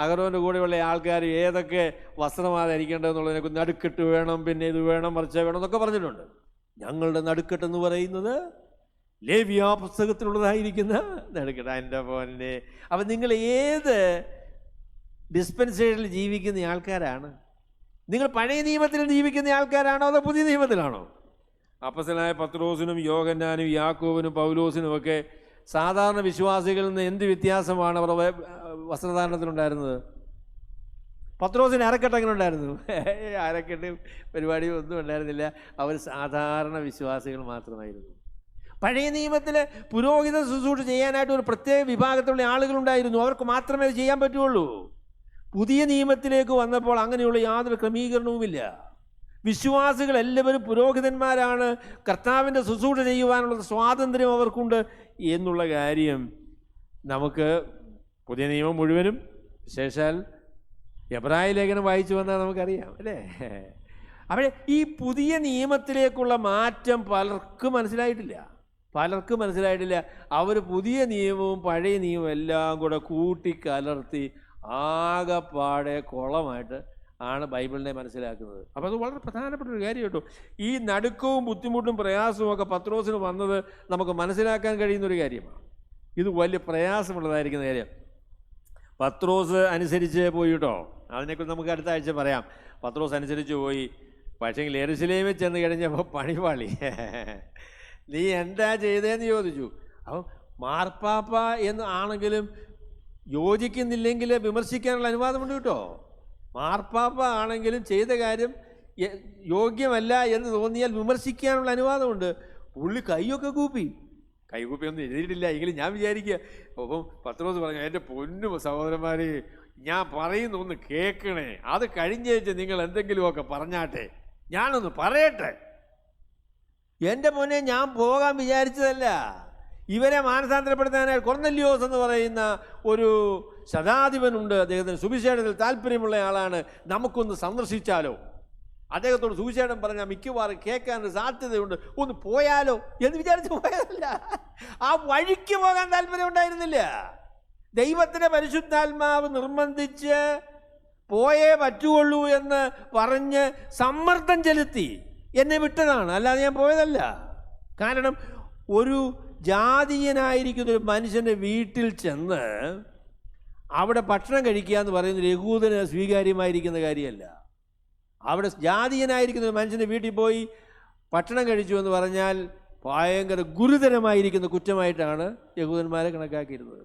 അഹരോൻ്റെ കൂടെയുള്ള ആൾക്കാർ ഏതൊക്കെ വസ്ത്രമാണ് ധരിക്കേണ്ടതെന്നുള്ളതിനെ നടുക്കെട്ട് വേണം, പിന്നെ ഇത് വേണം, മറിച്ച വേണം എന്നൊക്കെ പറഞ്ഞിട്ടുണ്ട്. ഞങ്ങളുടെ നടുക്കെട്ടെന്ന് പറയുന്നത് ലേവ്യ പുസ്തകത്തിലുള്ളതായിരിക്കുന്ന നടുക്കെട്ട്. എൻ്റെ പോലെ അപ്പം നിങ്ങൾ ഏത് ഡിസ്പെൻസേഷനിൽ ജീവിക്കുന്ന ആൾക്കാരാണ്? നിങ്ങൾ പഴയ നിയമത്തിൽ ജീവിക്കുന്ന ആൾക്കാരാണോ അതോ പുതിയ നിയമത്തിലാണോ? അപ്പോസ്തലനായ പത്രോസിനും യോഹന്നാനും യാക്കോബിനും പൗലോസിനും ഒക്കെ സാധാരണ വിശ്വാസികളിൽ നിന്ന് എന്ത് വ്യത്യാസമാണ് അവർ വസ്ത്രധാരണത്തിലുണ്ടായിരുന്നത്? പത്രോസിന് അരക്കെട്ട് എങ്ങനെ ഉണ്ടായിരുന്നു? അരക്കെട്ട് പരിപാടി ഒന്നും ഉണ്ടായിരുന്നില്ല. അവർ സാധാരണ വിശ്വാസികൾ മാത്രമായിരുന്നു. പഴയ നിയമത്തിൽ പുരോഹിത ശുശ്രൂഷ ചെയ്യാനായിട്ട് ഒരു പ്രത്യേക വിഭാഗത്തിലുള്ള ആളുകളുണ്ടായിരുന്നു. അവർക്ക് മാത്രമേ അത് ചെയ്യാൻ പറ്റുള്ളൂ. പുതിയ നിയമത്തിലേക്ക് വന്നപ്പോൾ അങ്ങനെയുള്ള യാതൊരു ക്രമീകരണവുമില്ല. വിശ്വാസികൾ എല്ലാവരും പുരോഹിതന്മാരാണ്. കർത്താവിൻ്റെ ശുശ്രൂഷ ചെയ്യുവാനുള്ള സ്വാതന്ത്ര്യം അവർക്കുണ്ട് എന്നുള്ള കാര്യം നമുക്ക് പുതിയ നിയമം മുഴുവനും, വിശേഷാൽ എബ്രായ ലേഖനം വായിച്ചു വന്നാൽ നമുക്കറിയാം അല്ലേ? അവിടെ ഈ പുതിയ നിയമത്തിലേക്കുള്ള മാറ്റം പലർക്കും മനസ്സിലായിട്ടില്ല. അവർ പുതിയ നിയമവും പഴയ നിയമവും എല്ലാം കൂടെ കൂട്ടിക്കലർത്തി ആകെപ്പാടെ കുളമായിട്ട് ആണ് ബൈബിളിനെ മനസ്സിലാക്കുന്നത്. അപ്പോൾ അത് വളരെ പ്രധാനപ്പെട്ട ഒരു കാര്യം കേട്ടോ. ഈ നടുക്കവും ബുദ്ധിമുട്ടും പ്രയാസവും ഒക്കെ പത്രോസിന് വന്നത് നമുക്ക് മനസ്സിലാക്കാൻ കഴിയുന്നൊരു കാര്യമാണ്. ഇത് വലിയ പ്രയാസമുള്ളതായിരിക്കുന്ന കാര്യം. പത്രോസ് അനുസരിച്ച് പോയി കേട്ടോ. അതിനെക്കുറിച്ച് നമുക്ക് അടുത്ത ആഴ്ച പറയാം. പത്രോസ് അനുസരിച്ച് പോയി. പക്ഷേങ്കിൽ യെരുശലേമിൽ ചെന്ന് കഴിഞ്ഞപ്പോൾ പണിപാളി. നീ എന്താ ചെയ്തതെന്ന് ചോദിച്ചു. അപ്പം മാർപ്പാപ്പ എന്ന് ആണെങ്കിലും യോജിക്കുന്നില്ലെങ്കിൽ വിമർശിക്കാനുള്ള അനുവാദമുണ്ട് കേട്ടോ. മാർപ്പാപ്പ ആണെങ്കിലും ചെയ്ത കാര്യം യോഗ്യമല്ല എന്ന് തോന്നിയാൽ വിമർശിക്കാനുള്ള അനുവാദമുണ്ട്. പുള്ളി കൈയൊക്കെ കൈകൂപ്പിയൊന്നും എഴുതിയിട്ടില്ല. എങ്കിലും ഞാൻ വിചാരിക്കുക, അപ്പം പത്രോസ് പറഞ്ഞു, എൻ്റെ പൊന്നു സഹോദരന്മാർ, ഞാൻ പറയുന്നൊന്ന് കേൾക്കണേ. അത് കഴിഞ്ഞേച്ച് നിങ്ങൾ എന്തെങ്കിലുമൊക്കെ പറഞ്ഞാട്ടെ, ഞാനൊന്ന് പറയട്ടെ. എൻ്റെ പൊന്നെ, ഞാൻ പോകാൻ വിചാരിച്ചതല്ല. ഇവരെ മാനസാന്തരപ്പെടുത്താനായി കൊർന്നല്യോസ് എന്ന് പറയുന്ന ഒരു ശതാധിപനുണ്ട്. അദ്ദേഹത്തിന് സുവിശേഷത്തിൽ താല്പര്യമുള്ള ആളാണ്. നമുക്കൊന്ന് സന്ദർശിച്ചാലോ? അദ്ദേഹത്തോട് സുവിശേഷം പറഞ്ഞാൽ മിക്കവാറും കേൾക്കാൻ സാധ്യതയുണ്ട്. ഒന്ന് പോയാലോ എന്ന് വിചാരിച്ച് പോയതല്ല. ആ വഴിക്ക് പോകാൻ താല്പര്യം ഉണ്ടായിരുന്നില്ല. ദൈവത്തിൻ്റെ പരിശുദ്ധാത്മാവ് നിർബന്ധിച്ച് പോയേ പറ്റുള്ളൂ എന്ന് പറഞ്ഞ് സമ്മർദ്ദം ചെലുത്തി എന്നെ വിട്ടതാണ്, അല്ലാതെ ഞാൻ പോയതല്ല. കാരണം ഒരു ജാതീയനായിരിക്കുന്ന ഒരു മനുഷ്യൻ്റെ വീട്ടിൽ ചെന്ന് അവിടെ ഭക്ഷണം കഴിക്കുക എന്ന് പറയുന്നത് യഹൂദന് സ്വീകാര്യമായിരിക്കുന്ന കാര്യമല്ല. അവിടെ ജാതീയനായിരിക്കുന്ന ഒരു മനുഷ്യൻ്റെ വീട്ടിൽ പോയി ഭക്ഷണം കഴിച്ചു എന്ന് പറഞ്ഞാൽ ഭയങ്കര ഗുരുതരമായിരിക്കുന്ന കുറ്റമായിട്ടാണ് യഹൂദന്മാരെ കണക്കാക്കിയിരുന്നത്.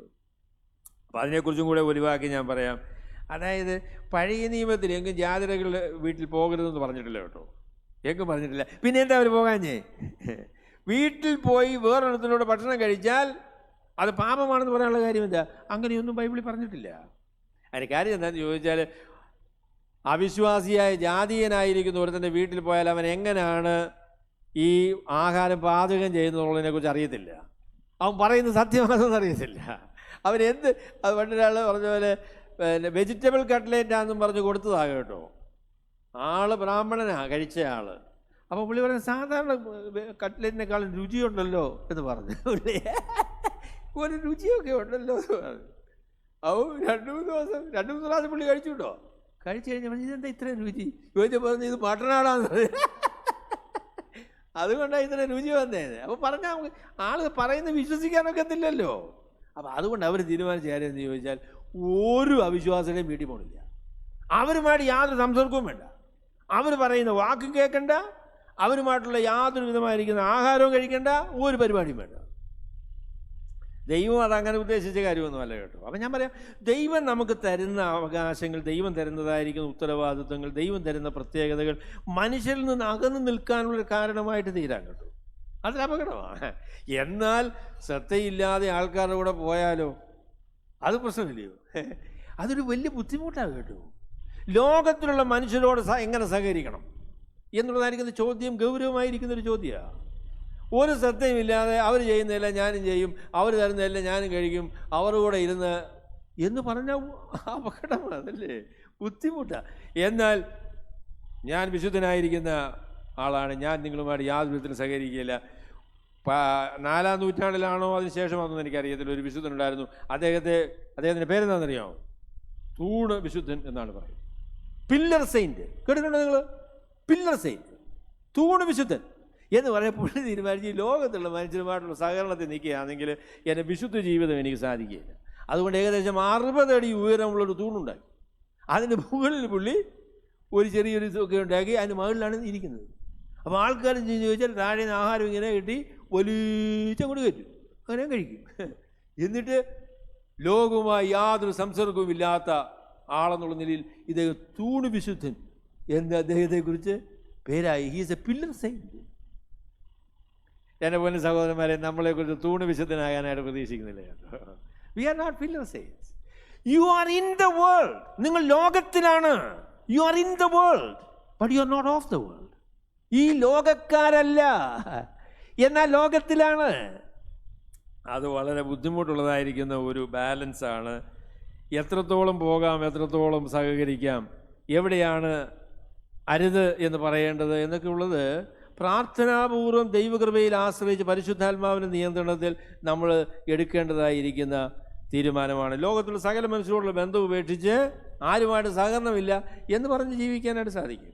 അപ്പം അതിനെക്കുറിച്ചും കൂടെ ഒഴിവാക്കി ഞാൻ പറയാം. അതായത് പഴയ നിയമത്തിൽ എങ്കും ജാതികളുടെ വീട്ടിൽ പോകരുതെന്ന് പറഞ്ഞിട്ടില്ല കേട്ടോ, എങ്കും പറഞ്ഞിട്ടില്ല. പിന്നെ എന്താ അവർ പോകാഞ്ഞേ? വീട്ടിൽ പോയി വേറൊരിടത്തിലൂടെ ഭക്ഷണം കഴിച്ചാൽ അത് പാപമാണെന്ന് പറയാനുള്ള കാര്യം എന്താ? അങ്ങനെയൊന്നും ബൈബിളിൽ പറഞ്ഞിട്ടില്ല. അതിന് കാര്യം എന്താണെന്ന് ചോദിച്ചാൽ, അവിശ്വാസിയായ ജാതീയനായിരിക്കുന്ന ഒരുത്തൻ്റെ വീട്ടിൽ പോയാൽ അവൻ എങ്ങനെയാണ് ഈ ആഹാരം പാചകം ചെയ്യുന്നതിനെക്കുറിച്ച് അറിയത്തില്ല. അവൻ പറയുന്നത് സത്യമാണെന്ന് അറിയത്തില്ല. അവനെന്ത്, അത് പണ്ടൊരാൾ പറഞ്ഞ പോലെ വെജിറ്റബിൾ കട്ട്ലേറ്റാണെന്നും പറഞ്ഞ് കൊടുത്തതാണ് കേട്ടോ. ആള് ബ്രാഹ്മണനാണ്, കഴിച്ച ആള്. അപ്പോൾ പുള്ളി പറയുന്നത് സാധാരണ കട്ട്ലേറ്റിനേക്കാളും രുചിയുണ്ടല്ലോ എന്ന് പറഞ്ഞു. ഒരു രുചിയൊക്കെ ഉണ്ടല്ലോ എന്ന് പറഞ്ഞു. അപ്പോൾ രണ്ട് മൂന്ന് പ്രാവശ്യം പുള്ളി കഴിച്ചു കേട്ടോ. കഴിച്ചു കഴിഞ്ഞപ്പോൾ ഇതെന്താ ഇത്രയും രുചി ചോദിച്ചപ്പോൾ പറഞ്ഞു, ഇത് മട്ടനാടാന്ന്. അതുകൊണ്ടാണ് ഇത്ര രുചി വന്നേത്. അപ്പോൾ പറഞ്ഞാൽ ആൾ പറയുന്നത് വിശ്വസിക്കാനൊക്കത്തില്ലല്ലോ. അപ്പോൾ അതുകൊണ്ട് അവർ തീരുമാനിച്ച കാര്യം എന്ന് ചോദിച്ചാൽ, ഒരു അവിശ്വാസികളെയും വീട്ടിൽ പോകണില്ല. അവരുമായിട്ട് യാതൊരു സംസർഗവും വേണ്ട, അവർ പറയുന്ന വാക്കും കേൾക്കണ്ട, അവരുമായിട്ടുള്ള യാതൊരു വിധമായിരിക്കുന്ന ആഹാരവും കഴിക്കേണ്ട, ഒരു പരിപാടിയും വേണ്ട. ദൈവം അതങ്ങനെ ഉദ്ദേശിച്ച കാര്യമൊന്നുമല്ല കേട്ടോ. അപ്പം ഞാൻ പറയാം, ദൈവം നമുക്ക് തരുന്ന അവകാശങ്ങൾ, ദൈവം തരുന്നതായിരിക്കുന്ന ഉത്തരവാദിത്വങ്ങൾ, ദൈവം തരുന്ന പ്രത്യേകതകൾ മനുഷ്യരിൽ നിന്ന് അകന്നു നിൽക്കാനുള്ള കാരണമായിട്ട് തീരാൻ കേട്ടോ. അതൊരു അപകടമാണ്. എന്നാൽ ശ്രദ്ധയില്ലാതെ ആൾക്കാരുടെ കൂടെ പോയാലോ അത് പ്രശ്നമില്ലയോ? അതൊരു വലിയ ബുദ്ധിമുട്ടാണ് കേട്ടോ. ലോകത്തിലുള്ള മനുഷ്യരോട് എങ്ങനെ സഹകരിക്കണം എന്നുള്ളതായിരിക്കുന്ന ചോദ്യം ഗൗരവമായിരിക്കുന്നൊരു ചോദ്യമാണ്. ഒരു ശ്രദ്ധയുമില്ലാതെ അവർ ചെയ്യുന്നതെല്ലാം ഞാനും ചെയ്യും, അവർ തരുന്നതെല്ലാം ഞാനും കഴിക്കും, അവരുടെ കൂടെ ഇരുന്ന് എന്ന് പറഞ്ഞാൽ അപകടമാണ്, അതല്ലേ? ബുദ്ധിമുട്ടാണ്. എന്നാൽ ഞാൻ വിശുദ്ധനായിരിക്കുന്ന ആളാണ്, ഞാൻ നിങ്ങളുമായിട്ട് യാതൊരു വിധത്തിലും സഹകരിക്കുകയില്ല, 4-ാം നൂറ്റാണ്ടിലാണോ അതിനുശേഷമാണെന്ന് എനിക്കറിയത്തില്ല, ഒരു വിശുദ്ധനുണ്ടായിരുന്നു. അദ്ദേഹത്തിൻ്റെ പേരെന്താണെന്നറിയാമോ? തൂണ് വിശുദ്ധൻ എന്നാണ് പറയുന്നത്. പില്ലർ സെയിൻറ്റ് കേട്ടിട്ടുണ്ടോ നിങ്ങൾ? പില്ലർ സെയിൻറ്റ്, തൂണ് വിശുദ്ധൻ എന്ന് പറയാൻ പുള്ളി തീരുമാനിച്ച് ഈ ലോകത്തുള്ള മനുഷ്യരുമായിട്ടുള്ള സഹകരണത്തെ നിൽക്കുകയാണെങ്കിൽ എൻ്റെ വിശുദ്ധ ജീവിതം എനിക്ക് സാധിക്കുകയില്ല. അതുകൊണ്ട് ഏകദേശം 60 അടി ഉയരമുള്ളൊരു തൂണുണ്ടാക്കി. അതിന് മുകളിൽ പുള്ളി ഒരു ചെറിയൊരു ഇതൊക്കെ ഉണ്ടാക്കി അതിന് മുകളിലാണ് ഇരിക്കുന്നത്. അപ്പോൾ ആൾക്കാർ ചോദിച്ചാൽ താഴെ നിന്ന് ആഹാരം ഇങ്ങനെ കിട്ടി ഒലിച്ചങ്ങോട്ട് കയറ്റും, അങ്ങനെ കഴിക്കും. എന്നിട്ട് ലോകവുമായി യാതൊരു സംസർഗവും ഇല്ലാത്ത ആളെന്നുള്ള നിലയിൽ ഇദ്ദേഹം തൂണ് വിശുദ്ധൻ എന്ന് അദ്ദേഹത്തെക്കുറിച്ച് പേരായി. He's a pillar saint. എൻ്റെ പൊന്നു സഹോദരന്മാരെ, നമ്മളെക്കുറിച്ച് തൂണ് വിശുദ്ധനാകാനായിട്ട് പ്രതീക്ഷിക്കുന്നില്ല. We are not pillar saints. You are in the world. നിങ്ങൾ ലോകത്തിലാണ്. You are in the world but you are not of the world. ഈ ലോകക്കാരല്ല, എന്നാൽ ലോകത്തിലാണ്. അത് വളരെ ബുദ്ധിമുട്ടുള്ളതായിരിക്കുന്ന ഒരു ബാലൻസാണ്. എത്രത്തോളം പോകാം, എത്രത്തോളം സഹകരിക്കാം, എവിടെയാണ് അരുത് എന്ന് പറയേണ്ടത് എന്നൊക്കെ ഉള്ളത് പ്രാർത്ഥനാപൂർവം ദൈവകൃപയിൽ ആശ്രയിച്ച് പരിശുദ്ധാത്മാവിൻ്റെ നിയന്ത്രണത്തിൽ നമ്മൾ എടുക്കേണ്ടതായിരിക്കുന്ന തീരുമാനമാണ്. ലോകത്തുള്ള സകല മനുഷ്യരോടുള്ള ബന്ധം ഉപേക്ഷിച്ച് ആരുമായിട്ട് സഹകരണമില്ല എന്ന് പറഞ്ഞ് ജീവിക്കാനായിട്ട് സാധിക്കും.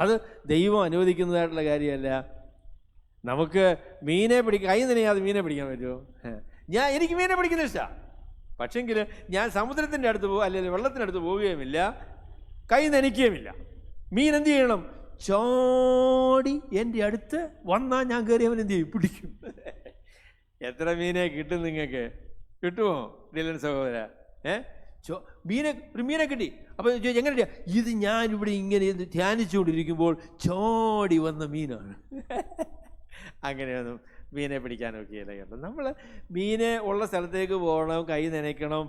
അത് ദൈവം അനുവദിക്കുന്നതായിട്ടുള്ള കാര്യമല്ല. നമുക്ക് മീനെ കൈ നനയാതെ മീനെ പിടിക്കാൻ പറ്റുമോ? എനിക്ക് മീനെ പിടിക്കുന്ന ഇഷ്ടമാണ്. പക്ഷെങ്കിൽ ഞാൻ സമുദ്രത്തിൻ്റെ അടുത്ത് അല്ലെങ്കിൽ വെള്ളത്തിനടുത്ത് പോവുകയുമില്ല, കൈ നനയ്ക്കുകയുമില്ല. മീൻ എന്ത് ചെയ്യണം? ചോടി എൻ്റെ അടുത്ത് വന്നാൽ ഞാൻ കയറി അവൻ എന്ത് ചെയ്യും? പിടിക്കും. എത്ര മീനെ കിട്ടും നിങ്ങൾക്ക്? കിട്ടുമോ ഡിലൻ സഹോദര? ഒരു മീനെ കിട്ടി. അപ്പോൾ എങ്ങനെ? ഇത് ഞാനിവിടെ ഇങ്ങനെ ധ്യാനിച്ചുകൊണ്ടിരിക്കുമ്പോൾ ചോടി വന്ന മീനാണ്. അങ്ങനെയൊന്നും മീനെ പിടിക്കാനൊക്കെയില്ല കേട്ടോ. നമ്മൾ മീനെ ഉള്ള സ്ഥലത്തേക്ക് പോകണം, കൈ നനയ്ക്കണം,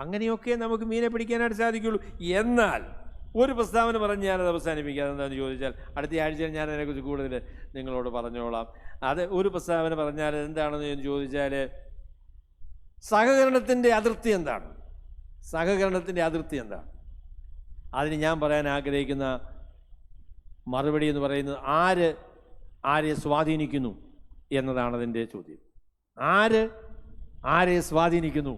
അങ്ങനെയൊക്കെ നമുക്ക് മീനെ പിടിക്കാനായിട്ട് സാധിക്കുള്ളൂ. എന്നാൽ ഒരു പ്രസ്താവന പറഞ്ഞ് ഞാനത് അവസാനിപ്പിക്കാം. എന്താണെന്ന് ചോദിച്ചാൽ അടുത്ത ആഴ്ചയിൽ ഞാൻ അതിനെക്കുറിച്ച് കൂടുതൽ നിങ്ങളോട് പറഞ്ഞോളാം. അത് ഒരു പ്രസ്താവന പറഞ്ഞാൽ എന്താണെന്ന് ചോദിച്ചാൽ സഹകരണത്തിൻ്റെ അതിർത്തി എന്താണ്? സഹകരണത്തിൻ്റെ അതിർത്തി എന്താണ്? അതിന് ഞാൻ പറയാൻ ആഗ്രഹിക്കുന്ന മറുപടി എന്ന് പറയുന്നത് ആരെ സ്വാധീനിക്കുന്നു എന്നതാണ് അതിൻ്റെ ചോദ്യം. ആരെ സ്വാധീനിക്കുന്നു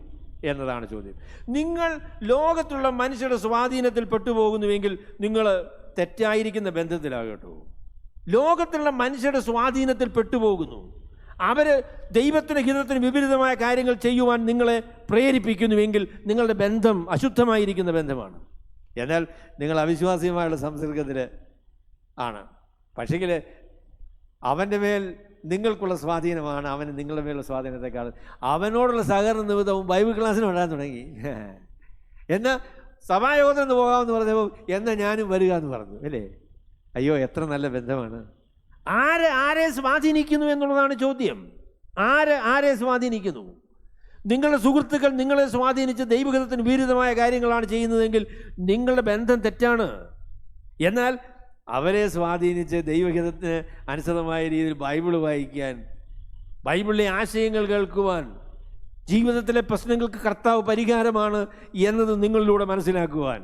എന്നതാണ് ചോദ്യം. നിങ്ങൾ ലോകത്തുള്ള മനുഷ്യരുടെ സ്വാധീനത്തിൽ പെട്ടുപോകുന്നുവെങ്കിൽ നിങ്ങൾ തെറ്റായിരിക്കുന്ന ബന്ധത്തിലാകട്ടോ. ലോകത്തുള്ള മനുഷ്യരുടെ സ്വാധീനത്തിൽ പെട്ടുപോകുന്നു. അവർ ദൈവത്തിന് ഹിതത്തിന് വിപരീതമായ കാര്യങ്ങൾ ചെയ്യുവാൻ നിങ്ങളെ പ്രേരിപ്പിക്കുന്നുവെങ്കിൽ നിങ്ങളുടെ ബന്ധം അശുദ്ധമായിരിക്കുന്ന ബന്ധമാണ്. എന്നാൽ നിങ്ങൾ അവിശ്വാസിയുമായുള്ള സംസർഗത്തിൽ ആണ്. പക്ഷെങ്കിൽ അവൻ്റെ മേൽ നിങ്ങൾക്കുള്ള സ്വാധീനമാണ് അവന് നിങ്ങളുടെ മേലുള്ള സ്വാധീനത്തെക്കാൾ. അവനോടുള്ള സഹകരണ നിമിത്തവും ബൈബിൾ ക്ലാസ്സിന് വരാൻ തുടങ്ങി. എന്നാൽ സഭായോഗത്തിന് പോകാമെന്ന് പറഞ്ഞപ്പോൾ എന്നാൽ ഞാനും വരിക എന്ന് പറഞ്ഞു അല്ലേ? അയ്യോ, എത്ര നല്ല ബന്ധമാണ്. ആരെ സ്വാധീനിക്കുന്നു എന്നുള്ളതാണ് ചോദ്യം. ആരെ സ്വാധീനിക്കുന്നു? നിങ്ങളുടെ സുഹൃത്തുക്കൾ നിങ്ങളെ സ്വാധീനിച്ച് ദൈവഹിതത്തിന് വിരുദ്ധമായ കാര്യങ്ങളാണ് ചെയ്യുന്നതെങ്കിൽ നിങ്ങളുടെ ബന്ധം തെറ്റാണ്. എന്നാൽ അവരെ സ്വാധീനിച്ച് ദൈവഹിതത്തിന് അനുസൃതമായ രീതിയിൽ ബൈബിൾ വായിക്കാൻ, ബൈബിളിലെ ആശയങ്ങൾ കേൾക്കുവാൻ, ജീവിതത്തിലെ പ്രശ്നങ്ങൾക്ക് കർത്താവ് പരിഹാരമാണ് എന്നത് നിങ്ങളിലൂടെ മനസ്സിലാക്കുവാൻ,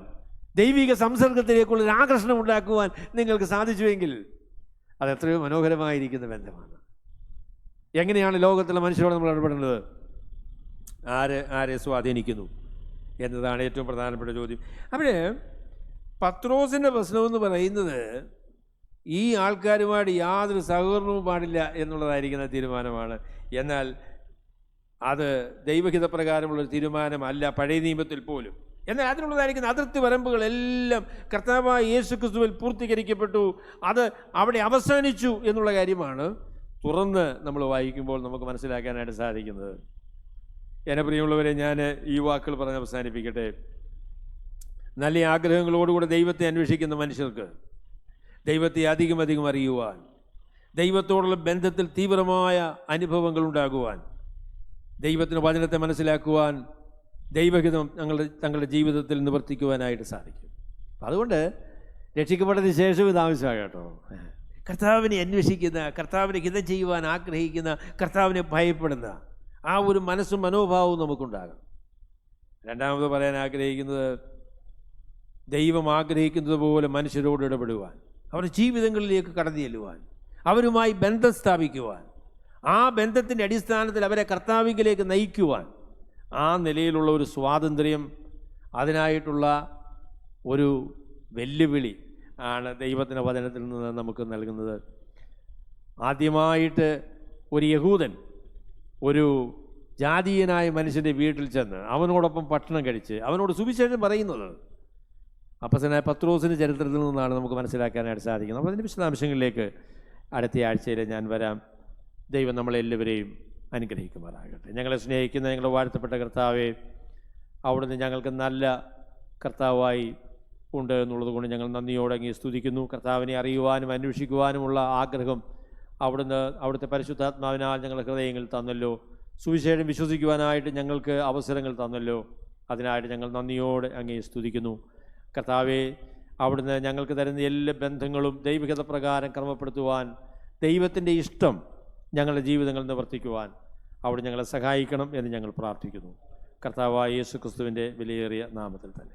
ദൈവിക സംസർഗത്തിലേക്കുള്ളൊരു ആകർഷണം ഉണ്ടാക്കുവാൻ നിങ്ങൾക്ക് സാധിച്ചുവെങ്കിൽ അത് എത്രയോ മനോഹരമായിരിക്കുന്ന ബന്ധമാണ്. എങ്ങനെയാണ് ലോകത്തിലെ മനുഷ്യരോട് നമ്മൾ ഇടപെടേണ്ടത്? ആരെ സ്വാധീനിക്കുന്നു എന്നതാണ് ഏറ്റവും പ്രധാനപ്പെട്ട ചോദ്യം. അവിടെ പത്രോസിൻ്റെ പ്രശ്നമെന്ന് പറയുന്നത് ഈ ആൾക്കാരുമായിട്ട് യാതൊരു സഹകരണവും പാടില്ല എന്നുള്ളതായിരിക്കുന്ന തീരുമാനമാണ്. എന്നാൽ അത് ദൈവഹിതപ്രകാരമുള്ളൊരു തീരുമാനമല്ല പഴയ നിയമത്തിൽ പോലും. എന്നാൽ അതിനുള്ളതായിരിക്കുന്ന അതിർത്തി വരമ്പുകളെല്ലാം കർത്താവായ യേശുക്രിസ്തുവിൽ പൂർത്തീകരിക്കപ്പെട്ടു. അത് അവിടെ അവസാനിച്ചു എന്നുള്ള കാര്യമാണ് തുറന്ന് നമ്മൾ വായിക്കുമ്പോൾ നമുക്ക് മനസ്സിലാക്കാനായിട്ട് സാധിക്കുന്നത്. എന്നെ പ്രിയമുള്ളവരെ, ഞാൻ ഈ വാക്കുകൾ പറഞ്ഞ് അവസാനിപ്പിക്കട്ടെ. നല്ല ആഗ്രഹങ്ങളോടുകൂടെ ദൈവത്തെ അന്വേഷിക്കുന്ന മനുഷ്യർക്ക് ദൈവത്തെ അധികം അറിയുവാൻ, ദൈവത്തോടുള്ള ബന്ധത്തിൽ തീവ്രമായ അനുഭവങ്ങൾ ഉണ്ടാകുവാൻ, ദൈവത്തിൻ്റെ വചനത്തെ മനസ്സിലാക്കുവാൻ, ദൈവഹിതം തങ്ങളുടെ ജീവിതത്തിൽ നിവർത്തിക്കുവാനായിട്ട് സാധിക്കും. അതുകൊണ്ട് രക്ഷിക്കപ്പെട്ടതിന് ശേഷം ഇത് ആവശ്യമാണ് കേട്ടോ. കർത്താവിനെ അന്വേഷിക്കുന്ന, കർത്താവിനെ ഹിതം ചെയ്യുവാൻ ആഗ്രഹിക്കുന്ന, കർത്താവിനെ ഭയപ്പെടുന്ന ആ ഒരു മനസ്സും മനോഭാവവും നമുക്കുണ്ടാകാം. രണ്ടാമത് പറയാൻ ആഗ്രഹിക്കുന്നത്, ദൈവം ആഗ്രഹിക്കുന്നത് പോലെ മനുഷ്യരോട് ഇടപെടുവാൻ, അവരുടെ ജീവിതങ്ങളിലേക്ക് കടന്നു ചെല്ലുവാൻ, അവരുമായി ബന്ധം സ്ഥാപിക്കുവാൻ, ആ ബന്ധത്തിൻ്റെ അടിസ്ഥാനത്തിൽ അവരെ കർത്താവിലേക്ക് നയിക്കുവാൻ ആ നിലയിലുള്ള ഒരു സ്വാതന്ത്ര്യം, അതിനായിട്ടുള്ള ഒരു വെല്ലുവിളി ആണ് ദൈവത്തിൻ്റെ വചനത്തിൽ നിന്ന് നമുക്ക് നൽകുന്നത്. ആദ്യമായിട്ട് ഒരു യഹൂദൻ ഒരു ജാതീയനായ മനുഷ്യൻ്റെ വീട്ടിൽ ചെന്ന് അവനോടൊപ്പം ഭക്ഷണം കഴിച്ച് അവനോട് സുവിശേഷം പറയുന്നത് അപ്പോസ്തലനായ പത്രോസിൻ്റെ ചരിത്രത്തിൽ നിന്നാണ് നമുക്ക് മനസ്സിലാക്കാനായിട്ട് സാധിക്കുന്നത്. അപ്പോൾ അതിൻ്റെ വിശദാംശങ്ങളിലേക്ക് അടുത്ത ആഴ്ചയിൽ ഞാൻ വരാം. ദൈവം നമ്മളെല്ലാവരെയും അനുഗ്രഹിക്കുമാറാകട്ടെ. ഞങ്ങളെ സ്നേഹിക്കുന്ന ഞങ്ങളുടെ വാഴ്ത്തപ്പെട്ട കർത്താവെ, അവിടുന്ന് ഞങ്ങൾക്ക് നല്ല കർത്താവായി ഉണ്ട് എന്നുള്ളത് കൊണ്ട് ഞങ്ങൾ നന്ദിയോടെ അങ്ങ് സ്തുതിക്കുന്നു. കർത്താവിനെ അറിയുവാനും അന്വേഷിക്കുവാനുമുള്ള ആഗ്രഹം അവിടുത്തെ പരിശുദ്ധാത്മാവിനാൽ ഞങ്ങളുടെ ഹൃദയങ്ങളിൽ തന്നല്ലോ. സുവിശേഷം വിശ്വസിക്കുവാനായിട്ട് ഞങ്ങൾക്ക് അവസരങ്ങൾ തന്നല്ലോ. അതിനായിട്ട് ഞങ്ങൾ നന്ദിയോടെ അങ്ങേ സ്തുതിക്കുന്നു. കർത്താവെ, അവിടുന്ന് ഞങ്ങൾക്ക് തരുന്ന എല്ലാ ബന്ധങ്ങളും ദൈവികത പ്രകാരം ക്രമപ്പെടുത്തുവാൻ, ദൈവത്തിൻ്റെ ഇഷ്ടം ഞങ്ങളുടെ ജീവിതങ്ങളിൽ നിവർത്തിക്കുവാൻ അവിടെ ഞങ്ങളെ സഹായിക്കണം എന്ന് ഞങ്ങൾ പ്രാർത്ഥിക്കുന്നു. കർത്താവായ യേശു ക്രിസ്തുവിൻ്റെ വിലയേറിയ നാമത്തിൽ തന്നെ.